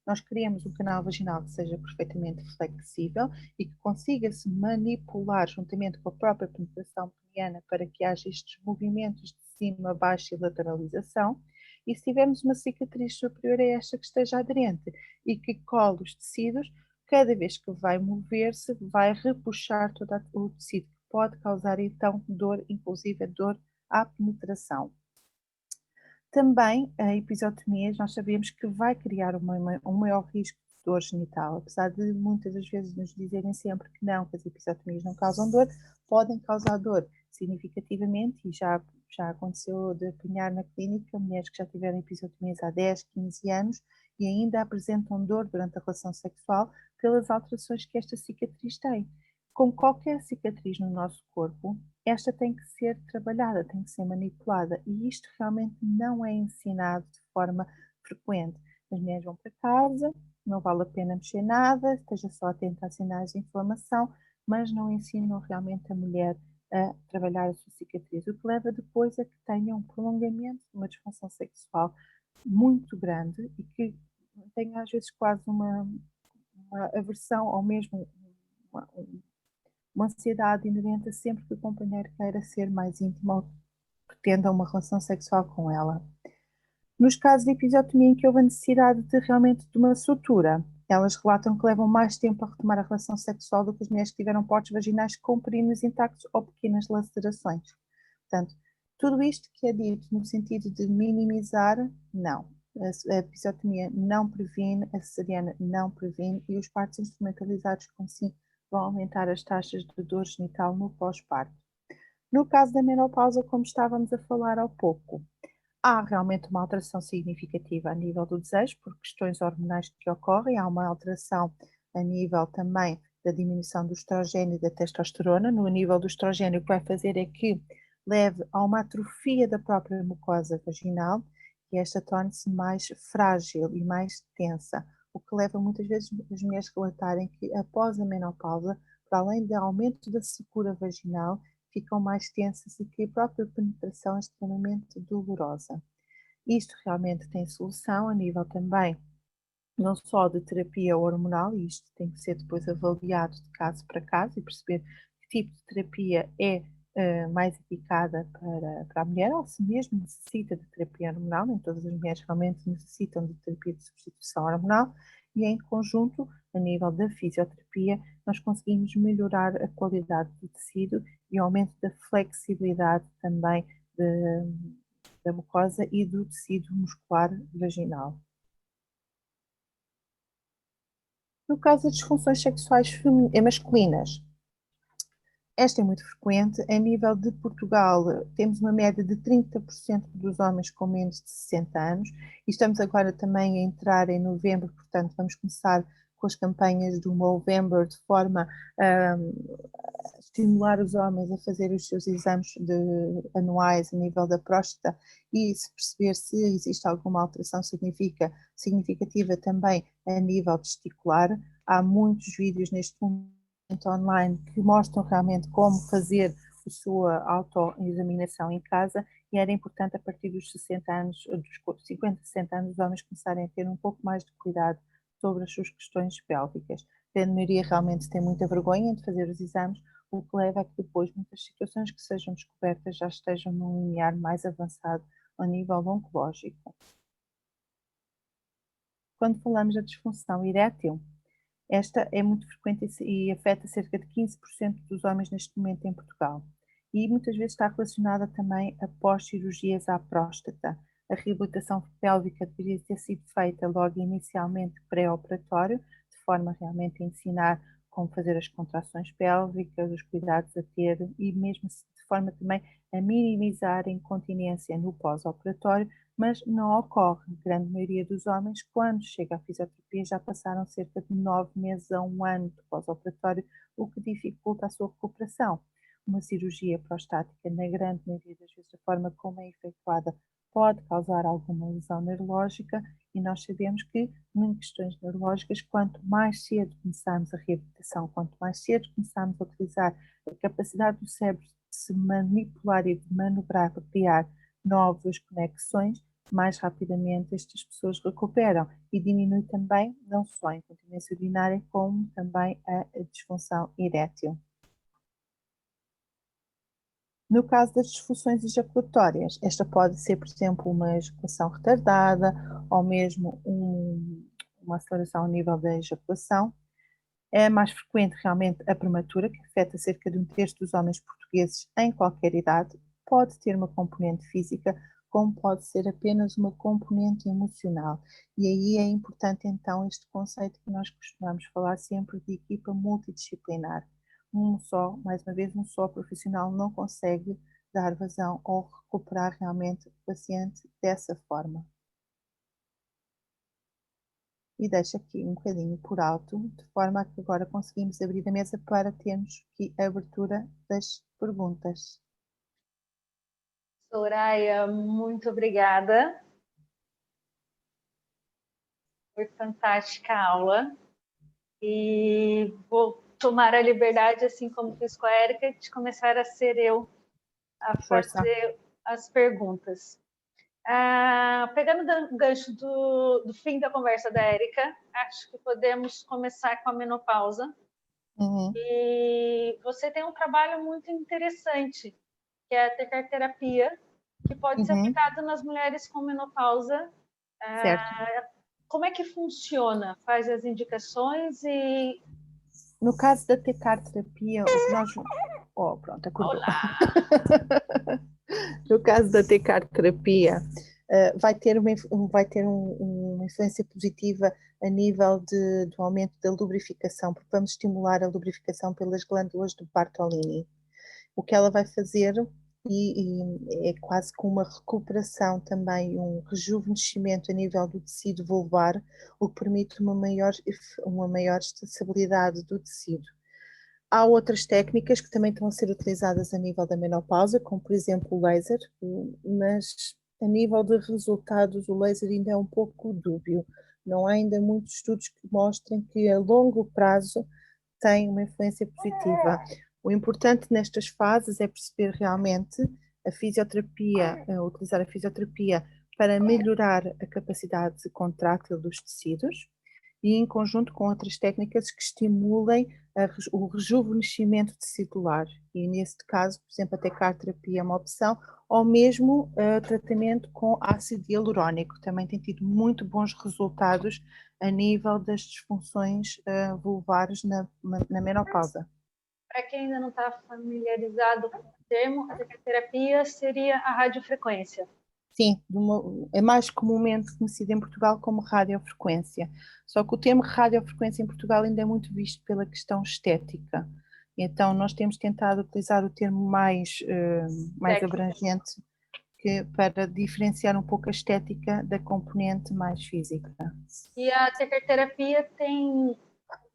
Nós queremos um canal vaginal que seja perfeitamente flexível e que consiga se manipular juntamente com a própria penetração peniana para que haja estes movimentos de cima a baixo e lateralização. E se tivermos uma cicatriz superior a esta que esteja aderente e que cola os tecidos, cada vez que vai mover-se, vai repuxar todo o tecido, que pode causar então dor, inclusive dor à penetração. Também a episiotomia, nós sabemos que vai criar um maior risco de dor genital, apesar de muitas das vezes nos dizerem sempre que não, que as episiotomias não causam dor, podem causar dor significativamente, e já aconteceu de apanhar na clínica mulheres que já tiveram episiotomias há 10, 15 anos e ainda apresentam dor durante a relação sexual pelas alterações que esta cicatriz tem. Como qualquer cicatriz no nosso corpo, esta tem que ser trabalhada, tem que ser manipulada e isto realmente não é ensinado de forma frequente. As mulheres vão para casa, não vale a pena mexer nada, esteja só atenta a sinais de inflamação, mas não ensinam realmente a mulher a trabalhar a sua cicatriz, o que leva depois a que tenha um prolongamento de uma disfunção sexual muito grande e que tenha às vezes quase uma aversão ou mesmo uma ansiedade inerente a sempre que o companheiro queira ser mais íntimo ou pretenda uma relação sexual com ela. Nos casos de episiotomia em que houve a necessidade de realmente de uma sutura, elas relatam que levam mais tempo a retomar a relação sexual do que as mulheres que tiveram portes vaginais com perineus intactos ou pequenas lacerações. Portanto, tudo isto que é dito no sentido de minimizar, não. A episiotomia não previne, a cesariana não previne e os partos instrumentalizados com sim vão aumentar as taxas de dor genital no pós-parto. No caso da menopausa, como estávamos a falar há pouco, há realmente uma alteração significativa a nível do desejo, por questões hormonais que ocorrem, há uma alteração a nível também da diminuição do estrogênio e da testosterona. No nível do estrogênio, o que vai fazer é que leve a uma atrofia da própria mucosa vaginal e esta torne-se mais frágil e mais tensa, o que leva muitas vezes as mulheres a relatarem que após a menopausa, para além do aumento da secura vaginal, ficam mais tensas e que a própria penetração é extremamente dolorosa. Isto realmente tem solução a nível também não só de terapia hormonal, e isto tem que ser depois avaliado de caso para caso e perceber que tipo de terapia é mais indicada para a mulher, ou se mesmo necessita de terapia hormonal, nem todas as mulheres realmente necessitam de terapia de substituição hormonal, e em conjunto, a nível da fisioterapia, nós conseguimos melhorar a qualidade do tecido e o aumento da flexibilidade também da mucosa e do tecido muscular vaginal. No caso das disfunções sexuais masculinas, esta é muito frequente. A nível de Portugal, temos uma média de 30% dos homens com menos de 60 anos e estamos agora também a entrar em novembro, portanto vamos começar com as campanhas do Movember de forma a estimular os homens a fazer os seus exames anuais a nível da próstata e se perceber se existe alguma alteração significativa também a nível testicular. Há muitos vídeos neste momento online que mostram realmente como fazer a sua autoexaminação em casa e era importante a partir dos 60 anos, dos 50, 60 anos, os homens começarem a ter um pouco mais de cuidado sobre as suas questões pélvicas. A grande maioria realmente tem muita vergonha de fazer os exames, o que leva a que depois muitas situações que sejam descobertas já estejam num limiar mais avançado a nível oncológico. Quando falamos da disfunção erétil, esta é muito frequente e afeta cerca de 15% dos homens neste momento em Portugal. E muitas vezes está relacionada também após cirurgias à próstata. A reabilitação pélvica deveria ter sido feita logo inicialmente pré-operatório, de forma realmente a ensinar como fazer as contrações pélvicas, os cuidados a ter e mesmo de forma também a minimizar a incontinência no pós-operatório, mas não ocorre. A grande maioria dos homens, quando chega à fisioterapia, já passaram cerca de 9 meses a 1 ano de pós-operatório, o que dificulta a sua recuperação. uma cirurgia prostática, na grande maioria das vezes, a forma como é efetuada pode causar alguma lesão neurológica, e nós sabemos que, em questões neurológicas, quanto mais cedo começarmos a reabilitação, quanto mais cedo começarmos a utilizar a capacidade do cérebro de se manipular e de manobrar para criar novas conexões, mais rapidamente estas pessoas recuperam, e diminui também não só a incontinência urinária, como também a disfunção erétil. No caso das disfunções ejaculatórias, esta pode ser, por exemplo, uma ejaculação retardada ou mesmo uma aceleração ao nível da ejaculação. É mais frequente realmente a prematura, que afeta cerca de 1/3 dos homens portugueses em qualquer idade. Pode ter uma componente física, como pode ser apenas uma componente emocional. E aí é importante então este conceito que nós costumamos falar sempre de equipa multidisciplinar. Mais uma vez, um só profissional não consegue dar vazão ou recuperar realmente o paciente dessa forma. E deixo aqui um bocadinho por alto, de forma a que agora conseguimos abrir a mesa para termos aqui a abertura das perguntas. Soraya, muito obrigada. Foi fantástica a aula. E vou tomar a liberdade, assim como fiz com a Érica, de começar a ser eu a fazer as perguntas. Pegando o gancho do fim da conversa da Érica, acho que podemos começar com a menopausa. Uhum. E você tem um trabalho muito interessante, que é a tecarterapia, que pode ser aplicado nas mulheres com menopausa. Certo. Como é que funciona? Faz as indicações e... No caso da tecarterapia, o que nós... Oh, pronto, acordou. Olá! No caso da tecarterapia, vai ter uma influência positiva a nível do aumento da lubrificação, porque vamos estimular a lubrificação pelas glândulas do Bartolini. O que ela vai fazer, e é quase como uma recuperação também, um rejuvenescimento a nível do tecido vulvar, o que permite uma maior estabilidade do tecido. Há outras técnicas que também estão a ser utilizadas a nível da menopausa, como por exemplo o laser, mas a nível de resultados o laser ainda é um pouco dúbio. Não há ainda muitos estudos que mostrem que a longo prazo tem uma influência positiva. O importante nestas fases é perceber realmente a fisioterapia, utilizar a fisioterapia para melhorar a capacidade contrátil dos tecidos, e em conjunto com outras técnicas que estimulem o rejuvenescimento tecidular. E neste caso, por exemplo, a tecarterapia é uma opção, ou mesmo tratamento com ácido hialurónico. Também tem tido muito bons resultados a nível das disfunções vulvares na menopausa. Para quem ainda não está familiarizado com o termo, a tecarterapia seria a radiofrequência. Sim, é mais comumente conhecida em Portugal como radiofrequência. Só que o termo radiofrequência em Portugal ainda é muito visto pela questão estética. Então nós temos tentado utilizar o termo mais abrangente, para diferenciar um pouco a estética da componente mais física. E a tecarterapia tem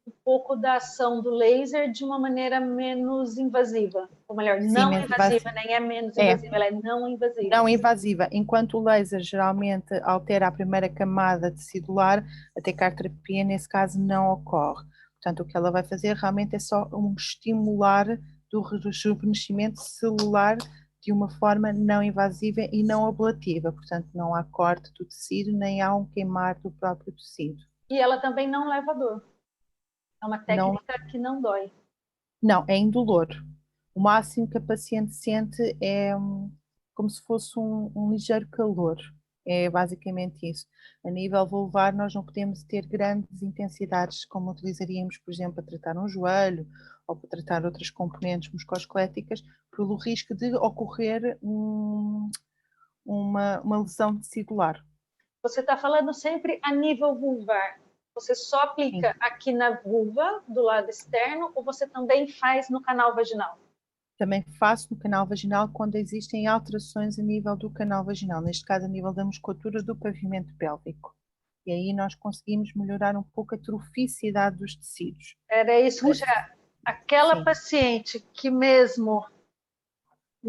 um pouco da ação do laser de uma maneira menos invasiva. Ou melhor, não invasiva, nem é menos invasiva, ela é não invasiva. Não invasiva. Enquanto o laser geralmente altera a primeira camada tecidular, a tecarterapia nesse caso não ocorre. Portanto, o que ela vai fazer realmente é só um estimular do rejuvenescimento celular de uma forma não invasiva e não ablativa. Portanto, não há corte do tecido, nem há um queimar do próprio tecido. E ela também não leva dor. É uma técnica que não dói. Não, é indolor. O máximo que a paciente sente é como se fosse um ligeiro calor. É basicamente isso. A nível vulvar, nós não podemos ter grandes intensidades como utilizaríamos, por exemplo, para tratar um joelho ou para tratar outras componentes musculoesqueléticas, pelo risco de ocorrer uma lesão tecidular. Você está falando sempre a nível vulvar. Você só aplica aqui na vulva, do lado externo, ou você também faz no canal vaginal? Também faço no canal vaginal quando existem alterações a nível do canal vaginal, neste caso a nível da musculatura do pavimento pélvico. E aí nós conseguimos melhorar um pouco a troficidade dos tecidos. Era isso que aquela paciente que mesmo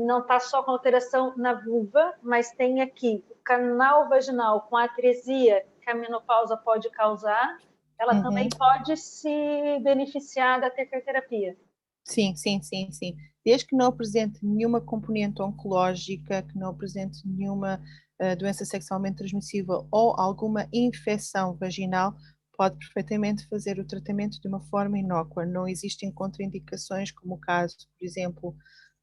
não está só com alteração na vulva, mas tem aqui o canal vaginal com a atresia que a menopausa pode causar, ela também pode se beneficiar da terapia. Sim, sim, sim, sim. Desde que não apresente nenhuma componente oncológica, que não apresente nenhuma doença sexualmente transmissível ou alguma infecção vaginal, pode perfeitamente fazer o tratamento de uma forma inócua. Não existem contraindicações, como o caso, por exemplo,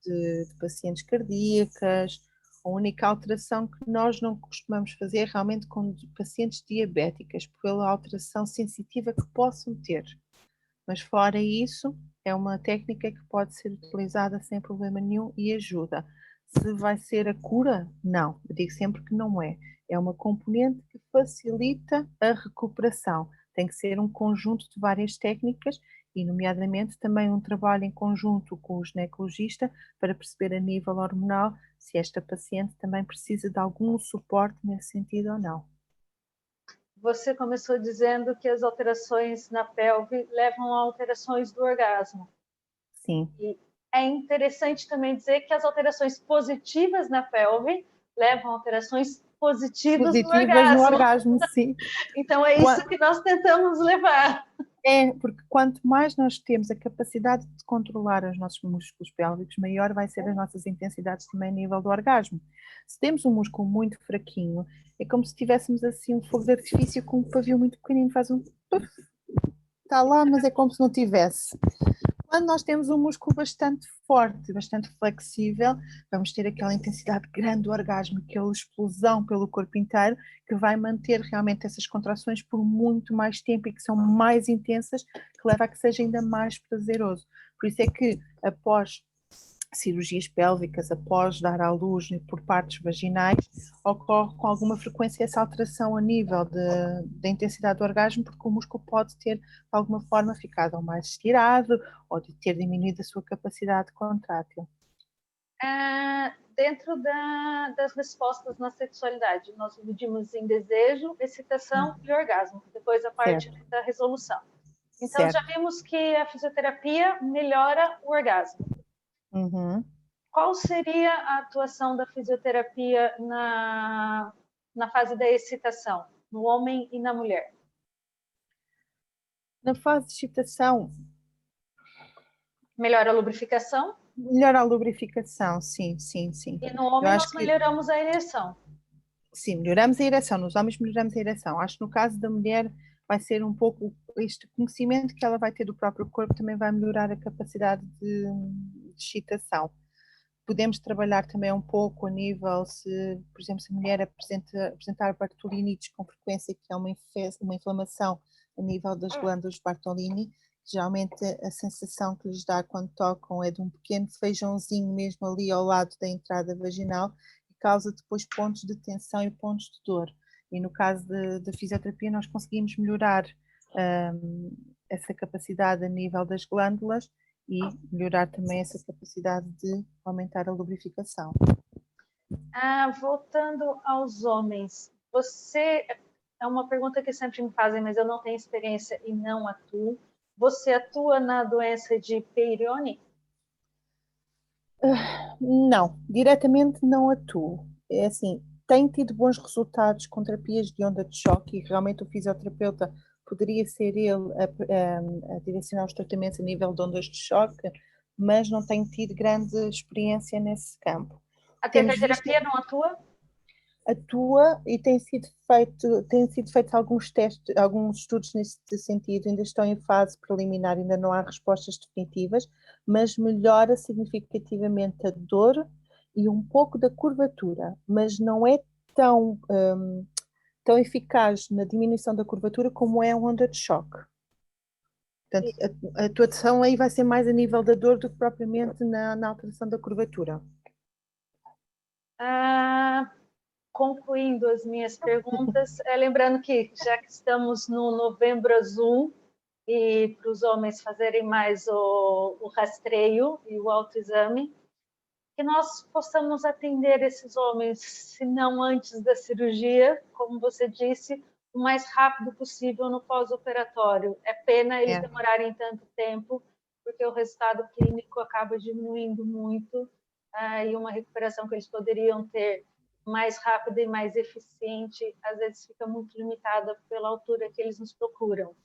de pacientes cardíacas. A única alteração que nós não costumamos fazer é realmente com pacientes diabéticas, pela alteração sensitiva que possam ter. Mas fora isso, é uma técnica que pode ser utilizada sem problema nenhum e ajuda. Se vai ser a cura? Não, eu digo sempre que não é. É uma componente que facilita a recuperação. Tem que ser um conjunto de várias técnicas e, nomeadamente, também um trabalho em conjunto com o ginecologista para perceber a nível hormonal se esta paciente também precisa de algum suporte nesse sentido ou não. Você começou dizendo que as alterações na pelve levam a alterações do orgasmo. Sim. E é interessante também dizer que as alterações positivas na pelve levam a alterações positivas no orgasmo, sim. Então é isso que nós tentamos levar. É, porque quanto mais nós temos a capacidade de controlar os nossos músculos pélvicos, maior vai ser as nossas intensidades também a nível do orgasmo. Se temos um músculo muito fraquinho, é como se tivéssemos assim um fogo de artifício com um pavio muito pequenino, faz um puff, está lá, mas é como se não tivesse. Quando nós temos um músculo bastante forte, bastante flexível, vamos ter aquela intensidade grande do orgasmo, aquela explosão pelo corpo inteiro, que vai manter realmente essas contrações por muito mais tempo e que são mais intensas, que leva a que seja ainda mais prazeroso. Por isso é que após cirurgias pélvicas, após dar à luz por partes vaginais, ocorre com alguma frequência essa alteração a nível da intensidade do orgasmo, porque o músculo pode ter, de alguma forma, ficado mais estirado ou de ter diminuído a sua capacidade contrátil. Dentro das respostas na sexualidade, nós dividimos em desejo, excitação e orgasmo, depois a parte da resolução. Então, já vimos que a fisioterapia melhora o orgasmo. Qual seria a atuação da fisioterapia na fase da excitação, no homem e na mulher? Na fase de excitação... Melhora a lubrificação? Melhora a lubrificação, sim, sim, sim. E no homem nós melhoramos a ereção? Sim, melhoramos a ereção, nos homens melhoramos a ereção. Acho que no caso da mulher vai ser um pouco este conhecimento que ela vai ter do próprio corpo, também vai melhorar a capacidade de excitação. Podemos trabalhar também um pouco a nível, se, por exemplo, se a mulher apresentar Bartolinites com frequência, que é uma inflamação a nível das glândulas Bartolini, geralmente a sensação que lhes dá quando tocam é de um pequeno feijãozinho mesmo ali ao lado da entrada vaginal, que causa depois pontos de tensão e pontos de dor. E no caso da fisioterapia nós conseguimos melhorar essa capacidade a nível das glândulas e melhorar também essa capacidade de aumentar a lubrificação. Voltando aos homens, você, é uma pergunta que sempre me fazem, mas eu não tenho experiência e não atuo. Você atua na doença de Peyronie? Não, diretamente não atuo. É assim, tenho tido bons resultados com terapias de onda de choque e realmente o fisioterapeuta poderia ser ele a direcionar os tratamentos a nível de ondas de choque, mas não tenho tido grande experiência nesse campo. A terapia não atua? Atua e têm sido feitos alguns testes, alguns estudos nesse sentido, ainda estão em fase preliminar, ainda não há respostas definitivas, mas melhora significativamente a dor e um pouco da curvatura, mas não é tão eficaz na diminuição da curvatura como é a onda de choque. Portanto, a atuação aí vai ser mais a nível da dor do que propriamente na alteração da curvatura. Concluindo as minhas perguntas, lembrando que já que estamos no Novembro Azul e para os homens fazerem mais o rastreio e o autoexame, que nós possamos atender esses homens, se não antes da cirurgia, como você disse, o mais rápido possível no pós-operatório. É pena eles demorarem tanto tempo, porque o resultado clínico acaba diminuindo muito e uma recuperação que eles poderiam ter mais rápida e mais eficiente, às vezes fica muito limitada pela altura que eles nos procuram.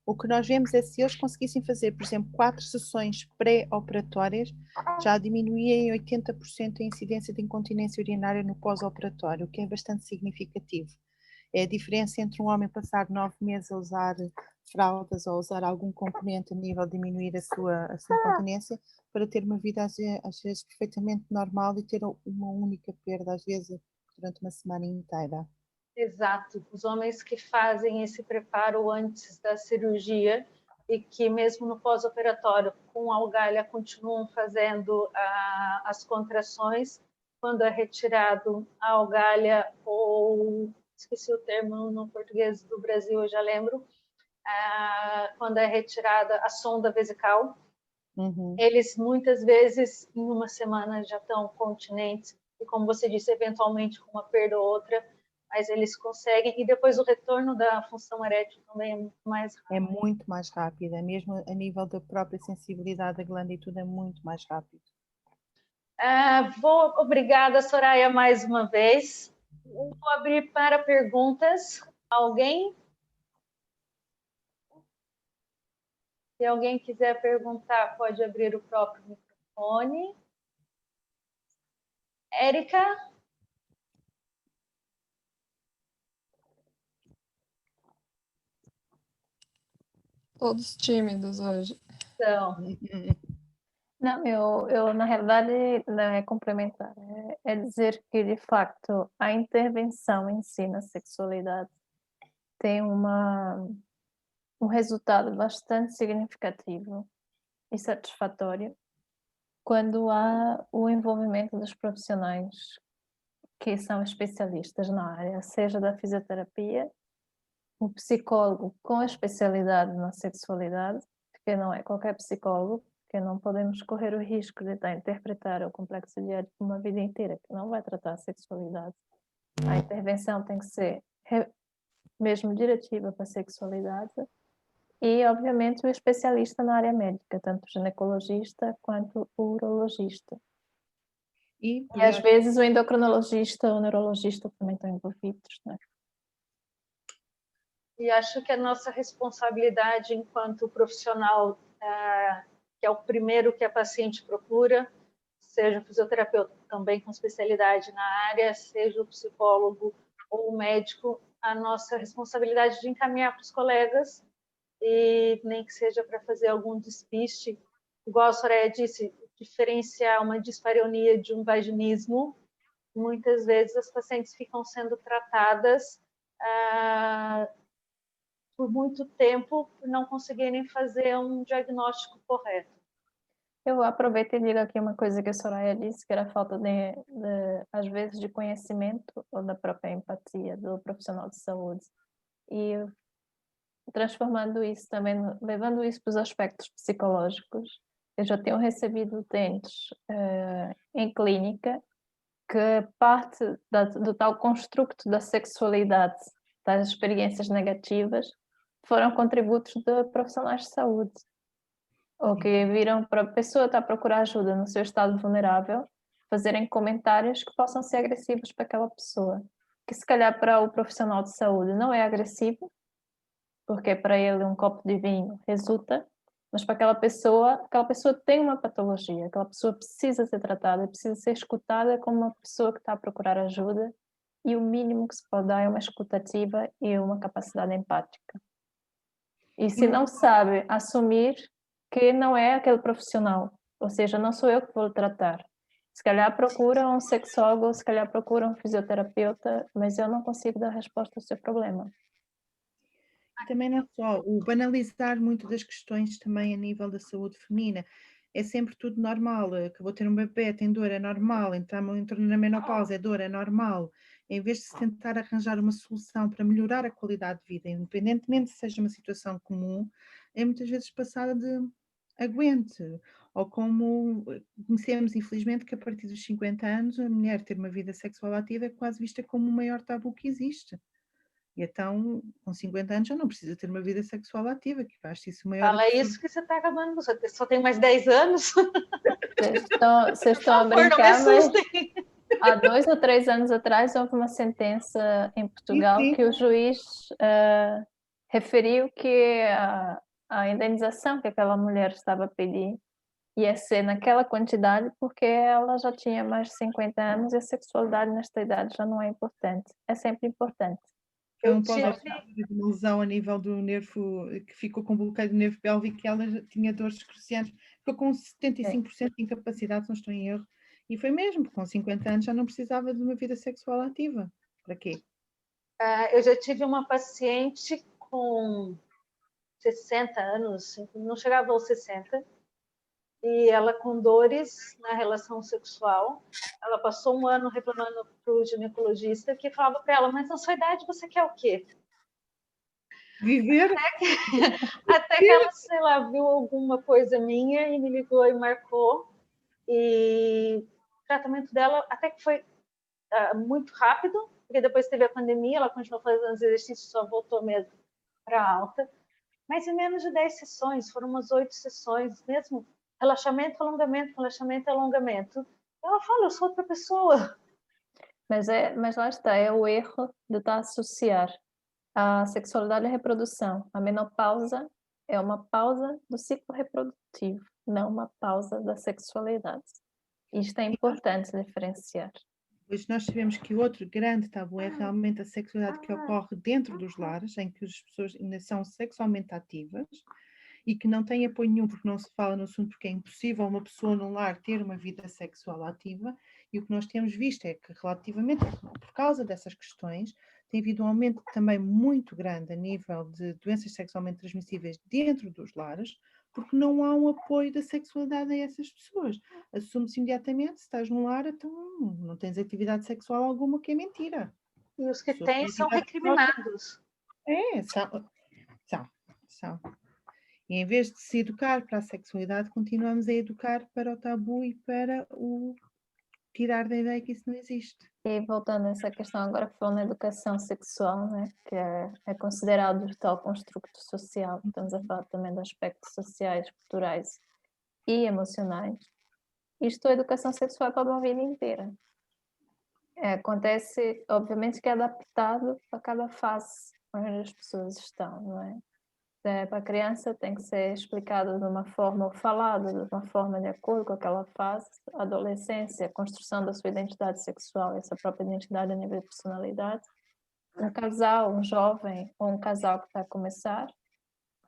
O que nós vemos é se eles conseguissem fazer, por exemplo, 4 sessões pré-operatórias, já diminuía em 80% a incidência de incontinência urinária no pós-operatório, o que é bastante significativo. É a diferença entre um homem passar 9 meses a usar fraldas ou usar algum componente a nível de diminuir a sua incontinência, para ter uma vida às vezes perfeitamente normal e ter uma única perda, às vezes, durante uma semana inteira. Exato. Os homens que fazem esse preparo antes da cirurgia e que mesmo no pós-operatório com a algalha continuam fazendo as contrações, quando é retirado a algalha, ou esqueci o termo no português do Brasil, eu já lembro, quando é retirada a sonda vesical, eles muitas vezes em uma semana já estão continentes e, como você disse, eventualmente com uma perda ou outra, mas eles conseguem, e depois o retorno da função erétil também é muito mais rápido. É muito mais rápida, mesmo a nível da própria sensibilidade da glândula e tudo é muito mais rápido. Obrigada, Soraya, mais uma vez. Vou abrir para perguntas. Alguém? Se alguém quiser perguntar, pode abrir o próprio microfone. Érica? Todos tímidos hoje. Então, Não, eu na realidade não é complementar, é dizer que de facto a intervenção em si na sexualidade tem um resultado bastante significativo e satisfatório quando há o envolvimento dos profissionais que são especialistas na área, seja da fisioterapia, o psicólogo com especialidade na sexualidade, porque não é qualquer psicólogo, porque não podemos correr o risco de estar a interpretar o complexo diário de uma vida inteira, que não vai tratar a sexualidade. A intervenção tem que ser mesmo diretiva para a sexualidade e, obviamente, o especialista na área médica, tanto o ginecologista quanto o urologista. E às vezes o endocrinologista ou o neurologista também estão envolvidos, né? E acho que a nossa responsabilidade enquanto profissional, que é o primeiro que a paciente procura, seja o fisioterapeuta também com especialidade na área, seja o psicólogo ou o médico, a nossa responsabilidade de encaminhar para os colegas, e nem que seja para fazer algum despiste, igual a Soraya disse, diferenciar uma dispareunia de um vaginismo. Muitas vezes as pacientes ficam sendo tratadas por muito tempo por não conseguirem fazer um diagnóstico correto. Eu aproveito e digo aqui uma coisa que a Soraya disse, que era a falta às vezes, de conhecimento ou da própria empatia do profissional de saúde. E transformando isso também, levando isso para os aspectos psicológicos, eu já tenho recebido utentes em clínica que parte do tal construto da sexualidade, das experiências negativas, foram contributos de profissionais de saúde, ou que viram para a pessoa estar a procurar ajuda no seu estado vulnerável, fazerem comentários que possam ser agressivos para aquela pessoa, que se calhar para o profissional de saúde não é agressivo, porque para ele um copo de vinho resulta, mas para aquela pessoa tem uma patologia, aquela pessoa precisa ser tratada, precisa ser escutada como uma pessoa que está a procurar ajuda, e o mínimo que se pode dar é uma escutativa e uma capacidade empática. E se não sabe assumir que não é aquele profissional, ou seja, não sou eu que vou tratar. Se calhar procura um sexólogo, se calhar procura um fisioterapeuta, mas eu não consigo dar resposta ao seu problema. Também não só, o banalizar muito das questões também a nível da saúde feminina. É sempre tudo normal, que vou ter um bebê, tem dor, é normal, entrar na menopausa, é dor, é normal. Em vez de se tentar arranjar uma solução para melhorar a qualidade de vida, independentemente se seja uma situação comum, é muitas vezes passada de aguente. Ou como conhecemos, infelizmente, que a partir dos 50 anos a mulher ter uma vida sexual ativa é quase vista como o maior tabu que existe. E então, com 50 anos, já não precisa ter uma vida sexual ativa, que eu acho isso o maior Fala absurdo. isso que você está acabando, você só tem mais 10 anos. Vocês estão a Por favor, não me brincar, mas assustem. há 2 ou 3 anos atrás houve uma sentença em Portugal Sim. que o juiz referiu que a indenização que aquela mulher estava a pedir ia ser naquela quantidade porque ela já tinha mais de 50 anos e a sexualidade nesta idade já não é importante. É sempre importante. Foi Eu um tive- pós-operatório de uma lesão a nível do nervo, que ficou com bloqueio do nervo pélvico, e ela já tinha dores excruciantes, ficou com 75% de incapacidade, se não estou em erro, e foi mesmo, porque com 50 anos já não precisava de uma vida sexual ativa. Para quê? eu já tive uma paciente com 60 anos, não chegava aos 60, e ela com dores na relação sexual. Ela passou um ano reclamando para o ginecologista, que falava para ela, mas na sua idade você quer o quê? Viver? Até que ela, sei lá, viu alguma coisa minha e me ligou e marcou. E o tratamento dela até que foi muito rápido, porque depois teve a pandemia, ela continuou fazendo os exercícios, só voltou mesmo para alta. Mas em menos de 10 sessões, foram umas 8 sessões, mesmo relaxamento, alongamento. Ela fala, eu sou outra pessoa. Mas lá está, é o erro de estar a associar a sexualidade à reprodução. A menopausa é uma pausa do ciclo reprodutivo, não uma pausa da sexualidade. Isto é importante diferenciar. Pois nós sabemos que o outro grande tabu é realmente a sexualidade que ocorre dentro dos lares, em que as pessoas ainda são sexualmente ativas e que não têm apoio nenhum porque não se fala no assunto, porque é impossível uma pessoa num lar ter uma vida sexual ativa. E o que nós temos visto é que, relativamente, por causa dessas questões, tem havido um aumento também muito grande a nível de doenças sexualmente transmissíveis dentro dos lares, porque não há um apoio da sexualidade a essas pessoas. Assume-se imediatamente, se estás num lar, então não tens atividade sexual alguma, que é mentira. E os que Pessoas têm têm são atividade sexual. recriminados. São. E em vez de se educar para a sexualidade, continuamos a educar para o tabu e para o tirar da ideia que isso não existe. E voltando a essa questão agora, falando na educação sexual, né, que é considerado o tal construto social, estamos a falar também de aspectos sociais, culturais e emocionais. Isto, a educação sexual é para uma vida inteira. Acontece, obviamente, que é adaptado a cada fase onde as pessoas estão, não é? Para a criança tem que ser explicado de uma forma, ou falado de uma forma de acordo com aquela fase. A adolescência, a construção da sua identidade sexual, essa própria identidade a nível de personalidade. Um casal, um jovem ou um casal que está a começar.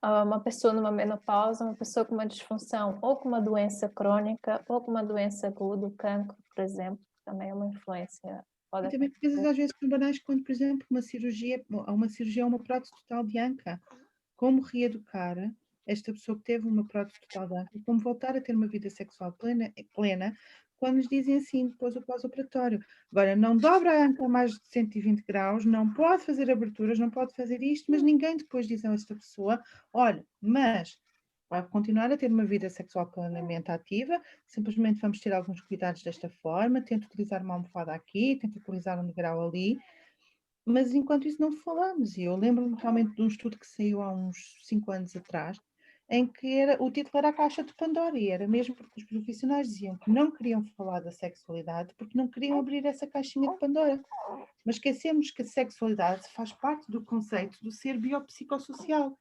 Uma pessoa numa menopausa, uma pessoa com uma disfunção ou com uma doença crônica ou com uma doença aguda, o cancro, por exemplo, também é uma influência. E também coisas às vezes tão banais quando, por exemplo, uma cirurgia ou uma prótese total de anca. Como reeducar esta pessoa que teve uma prótese total de anca, como voltar a ter uma vida sexual plena quando lhes dizem assim, depois do pós-operatório. Agora, não dobra a anca a mais de 120 graus, não pode fazer aberturas, não pode fazer isto, mas ninguém depois diz a esta pessoa, olha, mas vai continuar a ter uma vida sexual plenamente ativa, simplesmente vamos ter alguns cuidados desta forma, tenta utilizar uma almofada aqui, tenta utilizar um degrau ali, mas enquanto isso não falamos. E eu lembro-me realmente de um estudo que saiu há uns 5 anos atrás, em que o título era a Caixa de Pandora, e era mesmo porque os profissionais diziam que não queriam falar da sexualidade porque não queriam abrir essa caixinha de Pandora. Mas esquecemos que a sexualidade faz parte do conceito do ser biopsicossocial,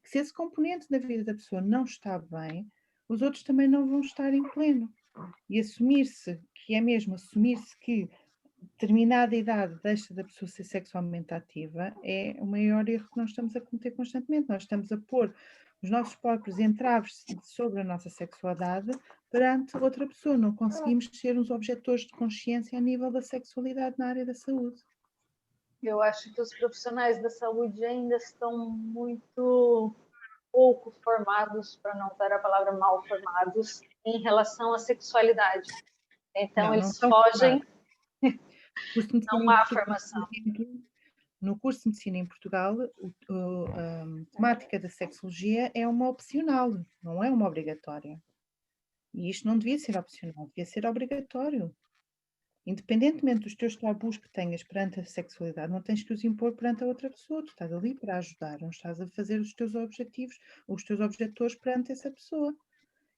que se esse componente da vida da pessoa não está bem, os outros também não vão estar em pleno. E assumir-se, que é mesmo assumir-se que determinada idade deixa da pessoa ser sexualmente ativa, é o maior erro que nós estamos a cometer constantemente. Nós estamos a pôr os nossos próprios entraves sobre a nossa sexualidade perante outra pessoa. Não conseguimos ser uns objetores de consciência a nível da sexualidade na área da saúde. Eu acho que os profissionais da saúde ainda estão muito pouco formados, para não usar a palavra mal formados, em relação à sexualidade. Então, eles fogem. Não há formação. No curso de medicina em Portugal, a temática da sexologia é uma opcional, não é uma obrigatória. E isto não devia ser opcional, devia ser obrigatório. Independentemente dos teus tabus que tenhas perante a sexualidade, não tens que os impor perante a outra pessoa. Tu estás ali para ajudar, não estás a fazer os teus objetivos, os teus objetores perante essa pessoa.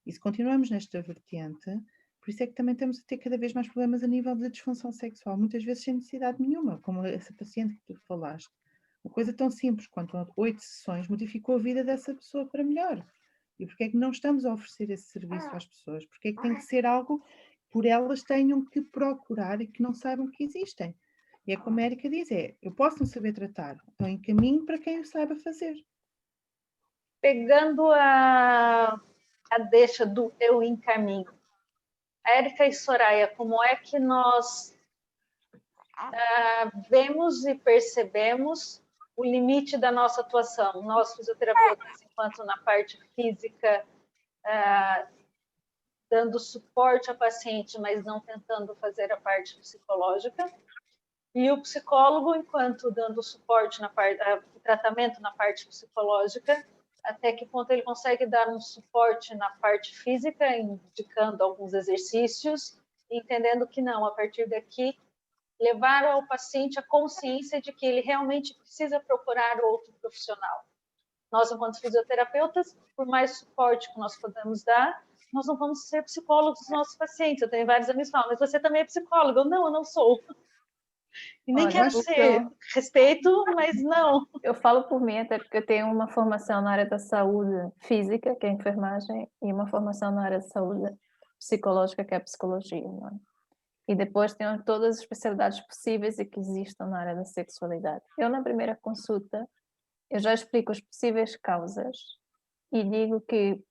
E se continuamos nesta vertente, por isso é que também estamos a ter cada vez mais problemas a nível de disfunção sexual, muitas vezes sem necessidade nenhuma, como essa paciente que tu falaste. Uma coisa tão simples quanto 8 sessões modificou a vida dessa pessoa para melhor. E porquê é que não estamos a oferecer esse serviço às pessoas? Porque é que tem que ser algo por elas tenham que procurar e que não saibam que existem? E é como a Érica diz, eu posso não saber tratar, então encaminho para quem o saiba fazer. Pegando a deixa do eu encaminho, Érica e Soraya, como é que nós vemos e percebemos o limite da nossa atuação? Nós, fisioterapeutas, enquanto na parte física, dando suporte ao paciente, mas não tentando fazer a parte psicológica, e o psicólogo, enquanto dando suporte na parte, tratamento na parte psicológica, até que ponto ele consegue dar um suporte na parte física, indicando alguns exercícios, entendendo que não, a partir daqui, levar ao paciente a consciência de que ele realmente precisa procurar outro profissional. Nós, enquanto fisioterapeutas, por mais suporte que nós podemos dar, nós não vamos ser psicólogos dos nossos pacientes. Eu tenho vários amigos que falam, mas você também é psicólogo. Eu não sou. E nem quero ser. Respeito, mas não. Eu falo por mim, até porque eu tenho uma formação na área da saúde física, que é a enfermagem, e uma formação na área de saúde psicológica, que é a psicologia, não é? E depois tenho todas as especialidades possíveis e que existam na área da sexualidade. Eu, na primeira consulta, eu já explico as possíveis causas e digo que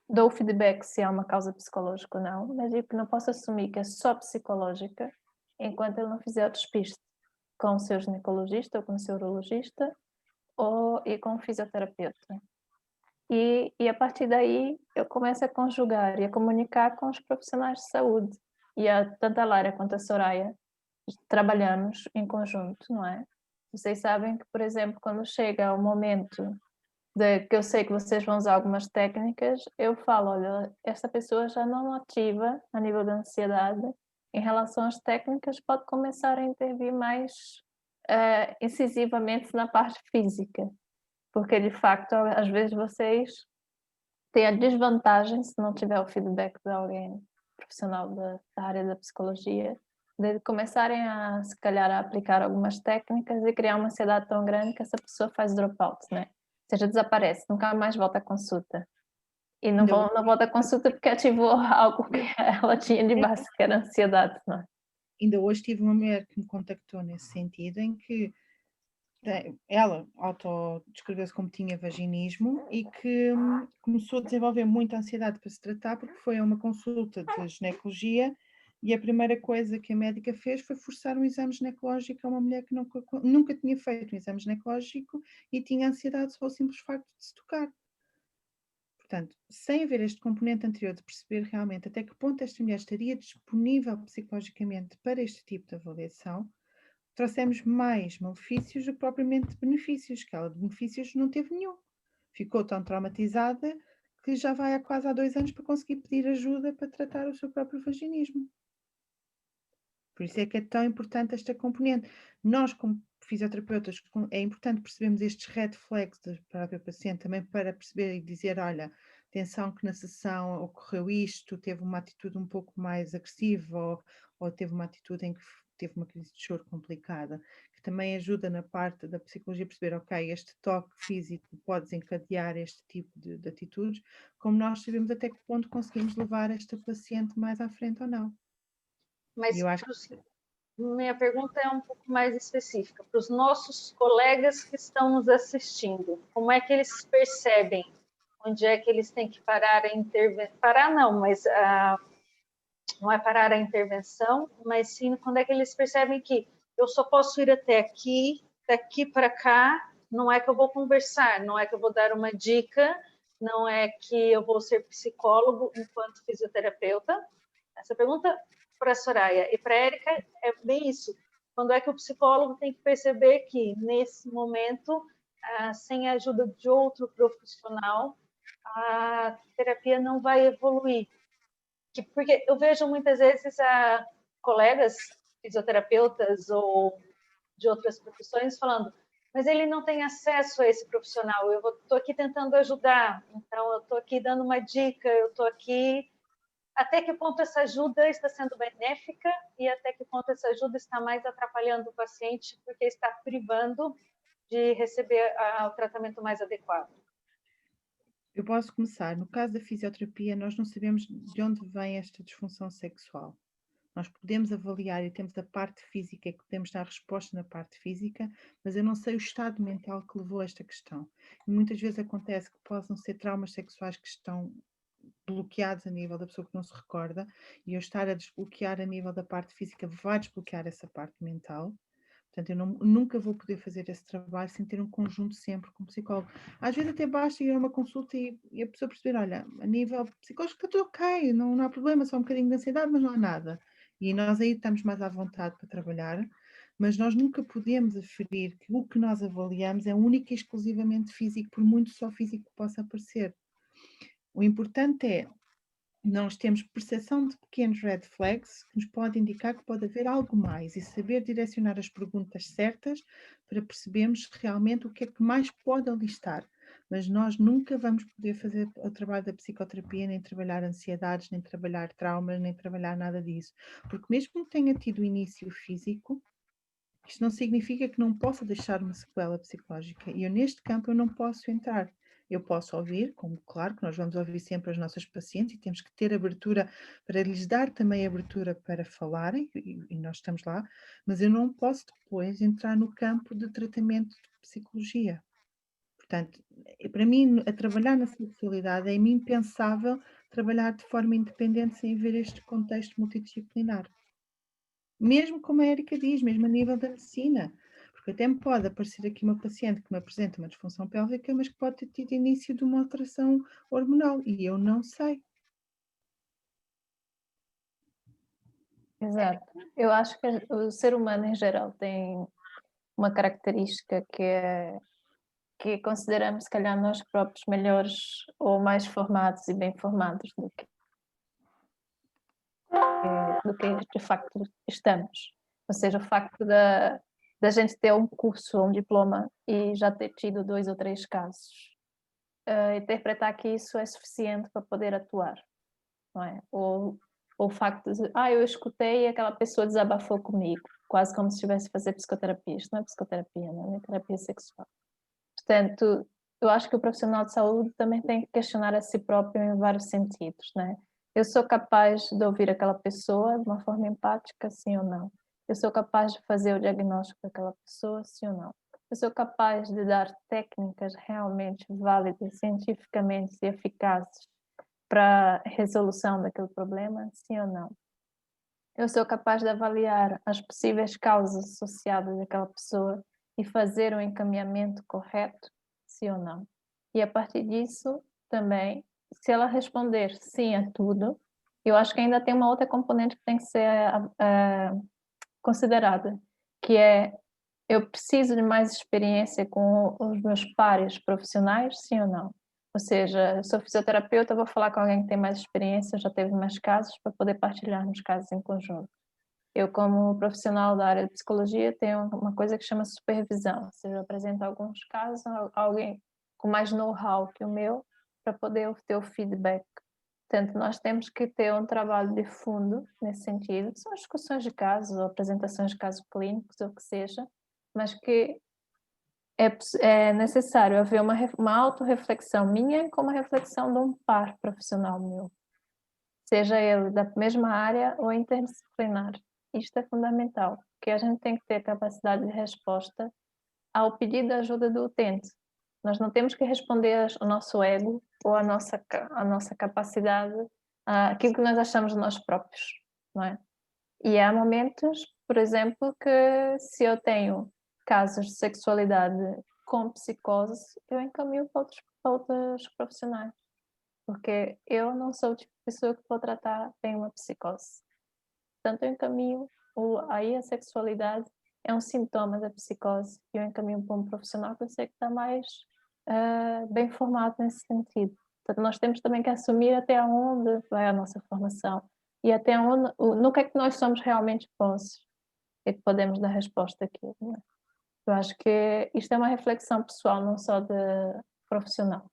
dou feedback se há uma causa psicológica ou não, mas digo que não posso assumir que é só psicológica enquanto ele não fizer o despiste com o seu ginecologista ou com o seu urologista e com o fisioterapeuta. E a partir daí eu começo a conjugar e a comunicar com os profissionais de saúde. E tanto a Lara quanto a Soraya trabalhamos em conjunto, não é? Vocês sabem que, por exemplo, quando chega o momento que eu sei que vocês vão usar algumas técnicas, eu falo, olha, esta pessoa já não ativa a nível da ansiedade, em relação às técnicas pode começar a intervir mais incisivamente na parte física, porque de facto às vezes vocês têm a desvantagem, se não tiver o feedback de alguém profissional da área da psicologia, de começarem a, se calhar, a aplicar algumas técnicas e criar uma ansiedade tão grande que essa pessoa faz dropout, né? Ou seja, desaparece, nunca mais volta à consulta. E não volta à consulta porque ativou algo que ela tinha de base, que era ansiedade, não é? Ainda hoje tive uma mulher que me contactou nesse sentido, em que ela autodescreveu-se como tinha vaginismo e que começou a desenvolver muita ansiedade para se tratar porque foi a uma consulta de ginecologia e a primeira coisa que a médica fez foi forçar um exame ginecológico a uma mulher que nunca tinha feito um exame ginecológico e tinha ansiedade só o simples facto de se tocar. Portanto, sem haver este componente anterior de perceber realmente até que ponto esta mulher estaria disponível psicologicamente para este tipo de avaliação, trouxemos mais malefícios do que propriamente benefícios, que ela de benefícios não teve nenhum. Ficou tão traumatizada que já vai há quase 2 anos para conseguir pedir ajuda para tratar o seu próprio vaginismo. Por isso é que é tão importante esta componente. Nós, como fisioterapeutas, é importante percebermos estes red flags da própria paciente, também para perceber e dizer, olha, atenção que na sessão ocorreu isto, teve uma atitude um pouco mais agressiva ou teve uma atitude em que teve uma crise de choro complicada, que também ajuda na parte da psicologia a perceber, ok, este toque físico pode desencadear este tipo de atitudes, como nós sabemos até que ponto conseguimos levar esta paciente mais à frente ou não. Mas eu acho minha pergunta é um pouco mais específica. Para os nossos colegas que estão nos assistindo, como é que eles percebem onde é que eles têm que parar a intervenção? Parar não, mas não é parar a intervenção, mas sim quando é que eles percebem que eu só posso ir até aqui, daqui para cá, não é que eu vou conversar, não é que eu vou dar uma dica, não é que eu vou ser psicólogo enquanto fisioterapeuta. Essa pergunta para a Soraya e para a Érica é bem isso. Quando é que o psicólogo tem que perceber que, nesse momento, sem a ajuda de outro profissional, a terapia não vai evoluir? Porque eu vejo muitas vezes colegas fisioterapeutas ou de outras profissões falando, mas ele não tem acesso a esse profissional, eu estou aqui tentando ajudar, então eu estou aqui dando uma dica, eu estou aqui... Até que ponto essa ajuda está sendo benéfica e até que ponto essa ajuda está mais atrapalhando o paciente porque está privando de receber o tratamento mais adequado? Eu posso começar. No caso da fisioterapia, nós não sabemos de onde vem esta disfunção sexual. Nós podemos avaliar e temos a parte física e podemos dar resposta na parte física, mas eu não sei o estado mental que levou a esta questão. E muitas vezes acontece que possam ser traumas sexuais que estão bloqueados a nível da pessoa que não se recorda, e eu estar a desbloquear a nível da parte física vai desbloquear essa parte mental. Portanto, eu nunca vou poder fazer esse trabalho sem ter um conjunto sempre com o psicólogo. Às vezes até basta ir a uma consulta e a pessoa perceber, olha, a nível psicológico está tudo ok, não há problema, só um bocadinho de ansiedade, mas não há nada. E nós aí estamos mais à vontade para trabalhar, mas nós nunca podemos aferir que o que nós avaliamos é único e exclusivamente físico, por muito só físico que possa aparecer. O importante é nós temos percepção de pequenos red flags que nos pode indicar que pode haver algo mais e saber direcionar as perguntas certas para percebermos realmente o que é que mais pode ali estar. Mas nós nunca vamos poder fazer o trabalho da psicoterapia, nem trabalhar ansiedades, nem trabalhar traumas, nem trabalhar nada disso. Porque mesmo que tenha tido início físico, isto não significa que não possa deixar uma sequela psicológica. E eu neste campo eu não posso entrar. Eu posso ouvir, como claro que nós vamos ouvir sempre as nossas pacientes e temos que ter abertura para lhes dar também abertura para falarem, e nós estamos lá, mas eu não posso depois entrar no campo de tratamento de psicologia. Portanto, para mim, a trabalhar na sexualidade é impensável trabalhar de forma independente sem ver este contexto multidisciplinar. Mesmo como a Érica diz, mesmo a nível da medicina. Porque até me pode aparecer aqui uma paciente que me apresenta uma disfunção pélvica, mas que pode ter tido início de uma alteração hormonal e eu não sei. Exato. Eu acho que o ser humano em geral tem uma característica que consideramos, se calhar, nós próprios melhores ou mais formados e bem formados do que de facto estamos. Ou seja, o facto da gente ter um curso ou um diploma e já ter tido 2 ou 3 casos, interpretar que isso é suficiente para poder atuar, não é? Ou o facto de, eu escutei e aquela pessoa desabafou comigo, quase como se estivesse a fazer psicoterapia. Isto não é psicoterapia, não é terapia sexual. Portanto, eu acho que o profissional de saúde também tem que questionar a si próprio em vários sentidos, né? Eu sou capaz de ouvir aquela pessoa de uma forma empática, sim ou não? Eu sou capaz de fazer o diagnóstico daquela pessoa, sim ou não? Eu sou capaz de dar técnicas realmente válidas, cientificamente eficazes para a resolução daquele problema, sim ou não? Eu sou capaz de avaliar as possíveis causas associadas àquela pessoa e fazer o encaminhamento correto, sim ou não. E a partir disso, também, se ela responder sim a tudo, eu acho que ainda tem uma outra componente que tem que ser considerada, que é, eu preciso de mais experiência com os meus pares profissionais, sim ou não? Ou seja, eu sou fisioterapeuta, vou falar com alguém que tem mais experiência, já teve mais casos, para poder partilhar nos casos em conjunto. Eu, como profissional da área de psicologia, tenho uma coisa que chama supervisão, ou seja, eu apresento alguns casos a alguém com mais know-how que o meu, para poder obter o feedback. Portanto, nós temos que ter um trabalho de fundo nesse sentido, são discussões de casos ou apresentações de casos clínicos, ou o que seja, mas que é necessário haver uma autorreflexão minha com uma reflexão de um par profissional meu, seja ele da mesma área ou interdisciplinar. Isto é fundamental, porque a gente tem que ter capacidade de resposta ao pedido de ajuda do utente. Nós não temos que responder ao nosso ego ou à nossa capacidade, aquilo que nós achamos de nós próprios, não é? E há momentos, por exemplo, que se eu tenho casos de sexualidade com psicose, eu encaminho para outros profissionais, porque eu não sou o tipo de pessoa que vou tratar bem uma psicose. Portanto, eu encaminho, aí a sexualidade é um sintoma da psicose, e eu encaminho para um profissional que eu sei que está mais bem formado nesse sentido. Portanto, nós temos também que assumir até onde vai a nossa formação, e até no que é que nós somos realmente bons e que podemos dar resposta àquilo, não é? Eu acho que isto é uma reflexão pessoal, não só de profissional.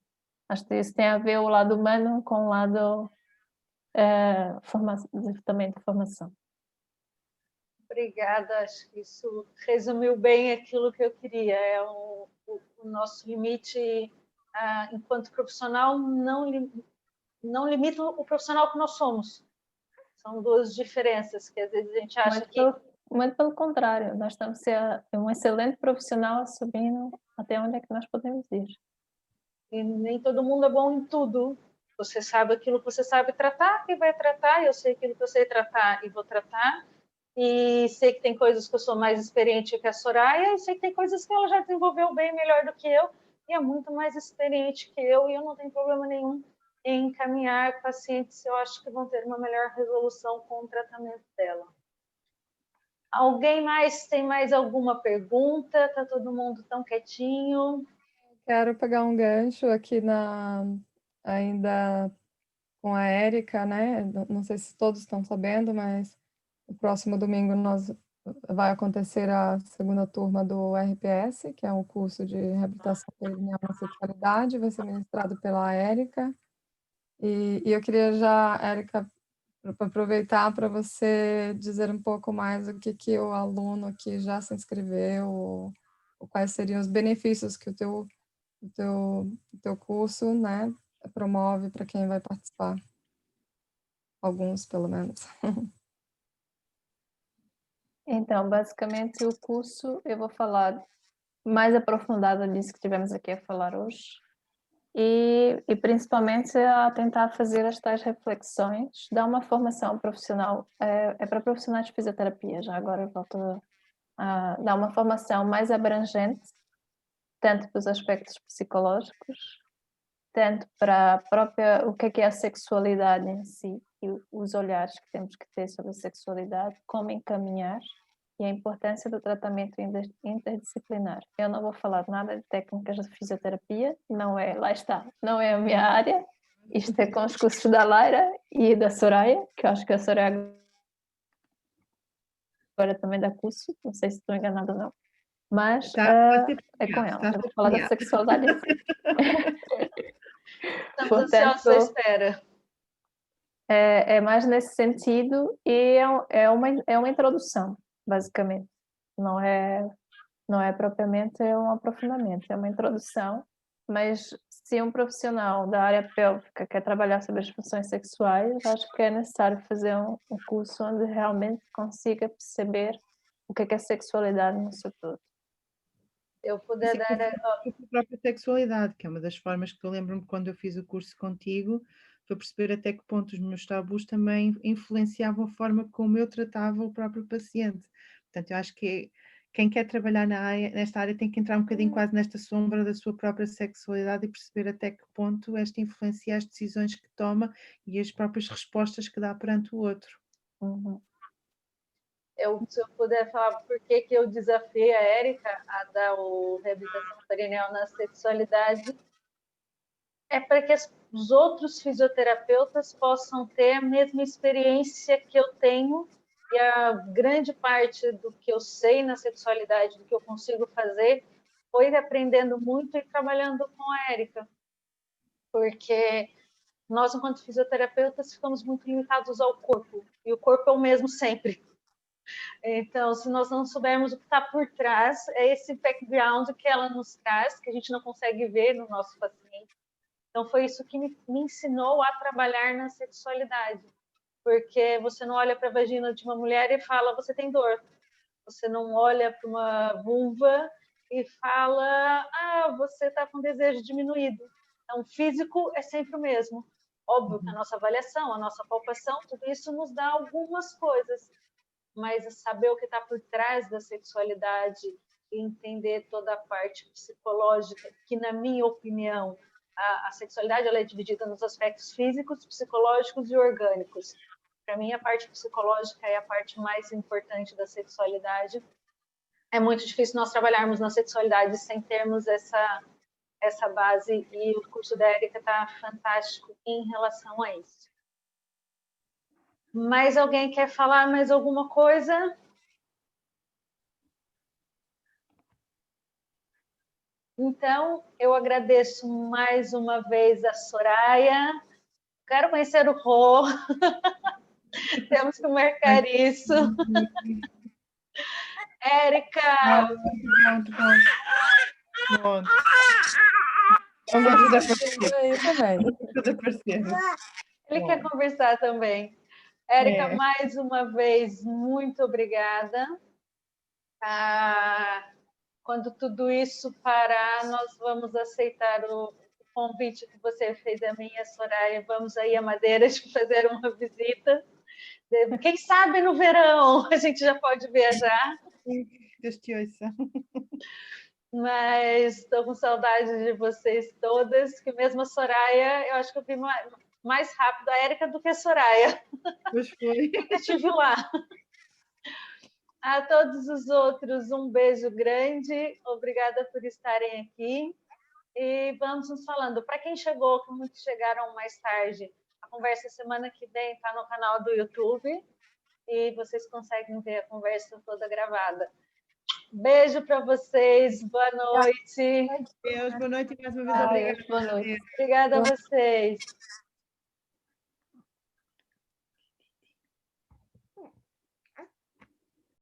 Acho que isso tem a ver o lado humano com o lado também de formação. Obrigada, acho que isso resumiu bem aquilo que eu queria. O nosso limite, enquanto profissional, não limita o profissional que nós somos. São duas diferenças que às vezes a gente acha Muito pelo contrário, nós estamos a ser um excelente profissional subindo até onde é que nós podemos ir. E nem todo mundo é bom em tudo. Você sabe aquilo que você sabe tratar e vai tratar, eu sei aquilo que eu sei tratar e vou tratar. E sei que tem coisas que eu sou mais experiente que a Soraya, e sei que tem coisas que ela já desenvolveu bem melhor do que eu, e é muito mais experiente que eu, e eu não tenho problema nenhum em encaminhar pacientes, eu acho que vão ter uma melhor resolução com o tratamento dela. Alguém mais tem mais alguma pergunta? Está todo mundo tão quietinho? Quero pegar um gancho aqui ainda com a Érica, né? Não sei se todos estão sabendo, mas no próximo domingo vai acontecer a segunda turma do RPS, que é um curso de reabilitação perinatal na sexualidade, vai ser ministrado pela Érica. E eu queria já, Érica, aproveitar para você dizer um pouco mais o que o aluno aqui já se inscreveu, ou quais seriam os benefícios que o teu curso, né, promove para quem vai participar. Alguns, pelo menos. Então, basicamente, o curso eu vou falar mais aprofundado disso que tivemos aqui a falar hoje. E principalmente a tentar fazer as tais reflexões, dar uma formação profissional, é para profissionais de fisioterapia, já agora volto a dar uma formação mais abrangente, tanto para os aspectos psicológicos, tanto para a própria, o que é a sexualidade em si, e os olhares que temos que ter sobre a sexualidade, como encaminhar, e a importância do tratamento interdisciplinar. Eu não vou falar nada de técnicas de fisioterapia, lá está, não é a minha área. Isto é com os cursos da Laira e da Soraya, que eu acho que a Soraya agora também dá curso, não sei se estou enganada ou não, mas é com ela. Eu vou falar da sexualidade. Estamos ansiosos à espera. É mais nesse sentido e é uma introdução, basicamente. Não é propriamente um aprofundamento, é uma introdução, mas se um profissional da área pélvica quer trabalhar sobre as funções sexuais, acho que é necessário fazer um curso onde realmente consiga perceber o que é sexualidade no seu todo. Eu puder dar a própria sexualidade, que é uma das formas que eu lembro-me quando eu fiz o curso contigo, para perceber até que ponto os meus tabus também influenciavam a forma como eu tratava o próprio paciente. Portanto, eu acho que quem quer trabalhar nesta área tem que entrar um bocadinho quase nesta sombra da sua própria sexualidade e perceber até que ponto esta influencia as decisões que toma e as próprias respostas que dá perante o outro. Uhum. Se eu puder falar por que eu desafiei a Érica a dar o reabilitação perineal na sexualidade, é para que os outros fisioterapeutas possam ter a mesma experiência que eu tenho, e a grande parte do que eu sei na sexualidade, do que eu consigo fazer, foi aprendendo muito e trabalhando com a Érica. Porque nós, enquanto fisioterapeutas, ficamos muito limitados ao corpo, e o corpo é o mesmo sempre. Então, se nós não soubermos o que está por trás, é esse background que ela nos traz, que a gente não consegue ver no nosso paciente. Então, foi isso que me ensinou a trabalhar na sexualidade. Porque você não olha para a vagina de uma mulher e fala, você tem dor. Você não olha para uma vulva e fala, você está com desejo diminuído. Então, o físico é sempre o mesmo. Óbvio que a nossa avaliação, a nossa palpação, tudo isso nos dá algumas coisas, mas saber o que está por trás da sexualidade e entender toda a parte psicológica, que, na minha opinião, a sexualidade ela é dividida nos aspectos físicos, psicológicos e orgânicos. Para mim, a parte psicológica é a parte mais importante da sexualidade. É muito difícil nós trabalharmos na sexualidade sem termos essa base, e o curso da Érica está fantástico em relação a isso. Mais alguém quer falar mais alguma coisa? Então, eu agradeço mais uma vez a Soraya. Quero conhecer o Rô. Temos que marcar isso. Érica! Pronto. Não gosto de aparecer. Aí também. Não gosto de aparecer. Ele quer conversar também. Érica, mais uma vez, muito obrigada. Quando tudo isso parar, nós vamos aceitar o convite que você fez a mim e a Soraya. Vamos aí a Madeiras fazer uma visita. Quem sabe no verão a gente já pode viajar. Deus te ouça. Mas estou com saudade de vocês todas, que mesmo a Soraya, eu acho que eu vi mais rápido a Érica do que a Soraya. Pois foi. Eu estive lá. A todos os outros, um beijo grande. Obrigada por estarem aqui. E vamos nos falando. Para quem chegou, que muitos chegaram mais tarde, a conversa semana que vem está no canal do YouTube e vocês conseguem ver a conversa toda gravada. Beijo para vocês, boa noite. Deus, boa noite e mais uma vez obrigada. Boa noite. Obrigada a vocês.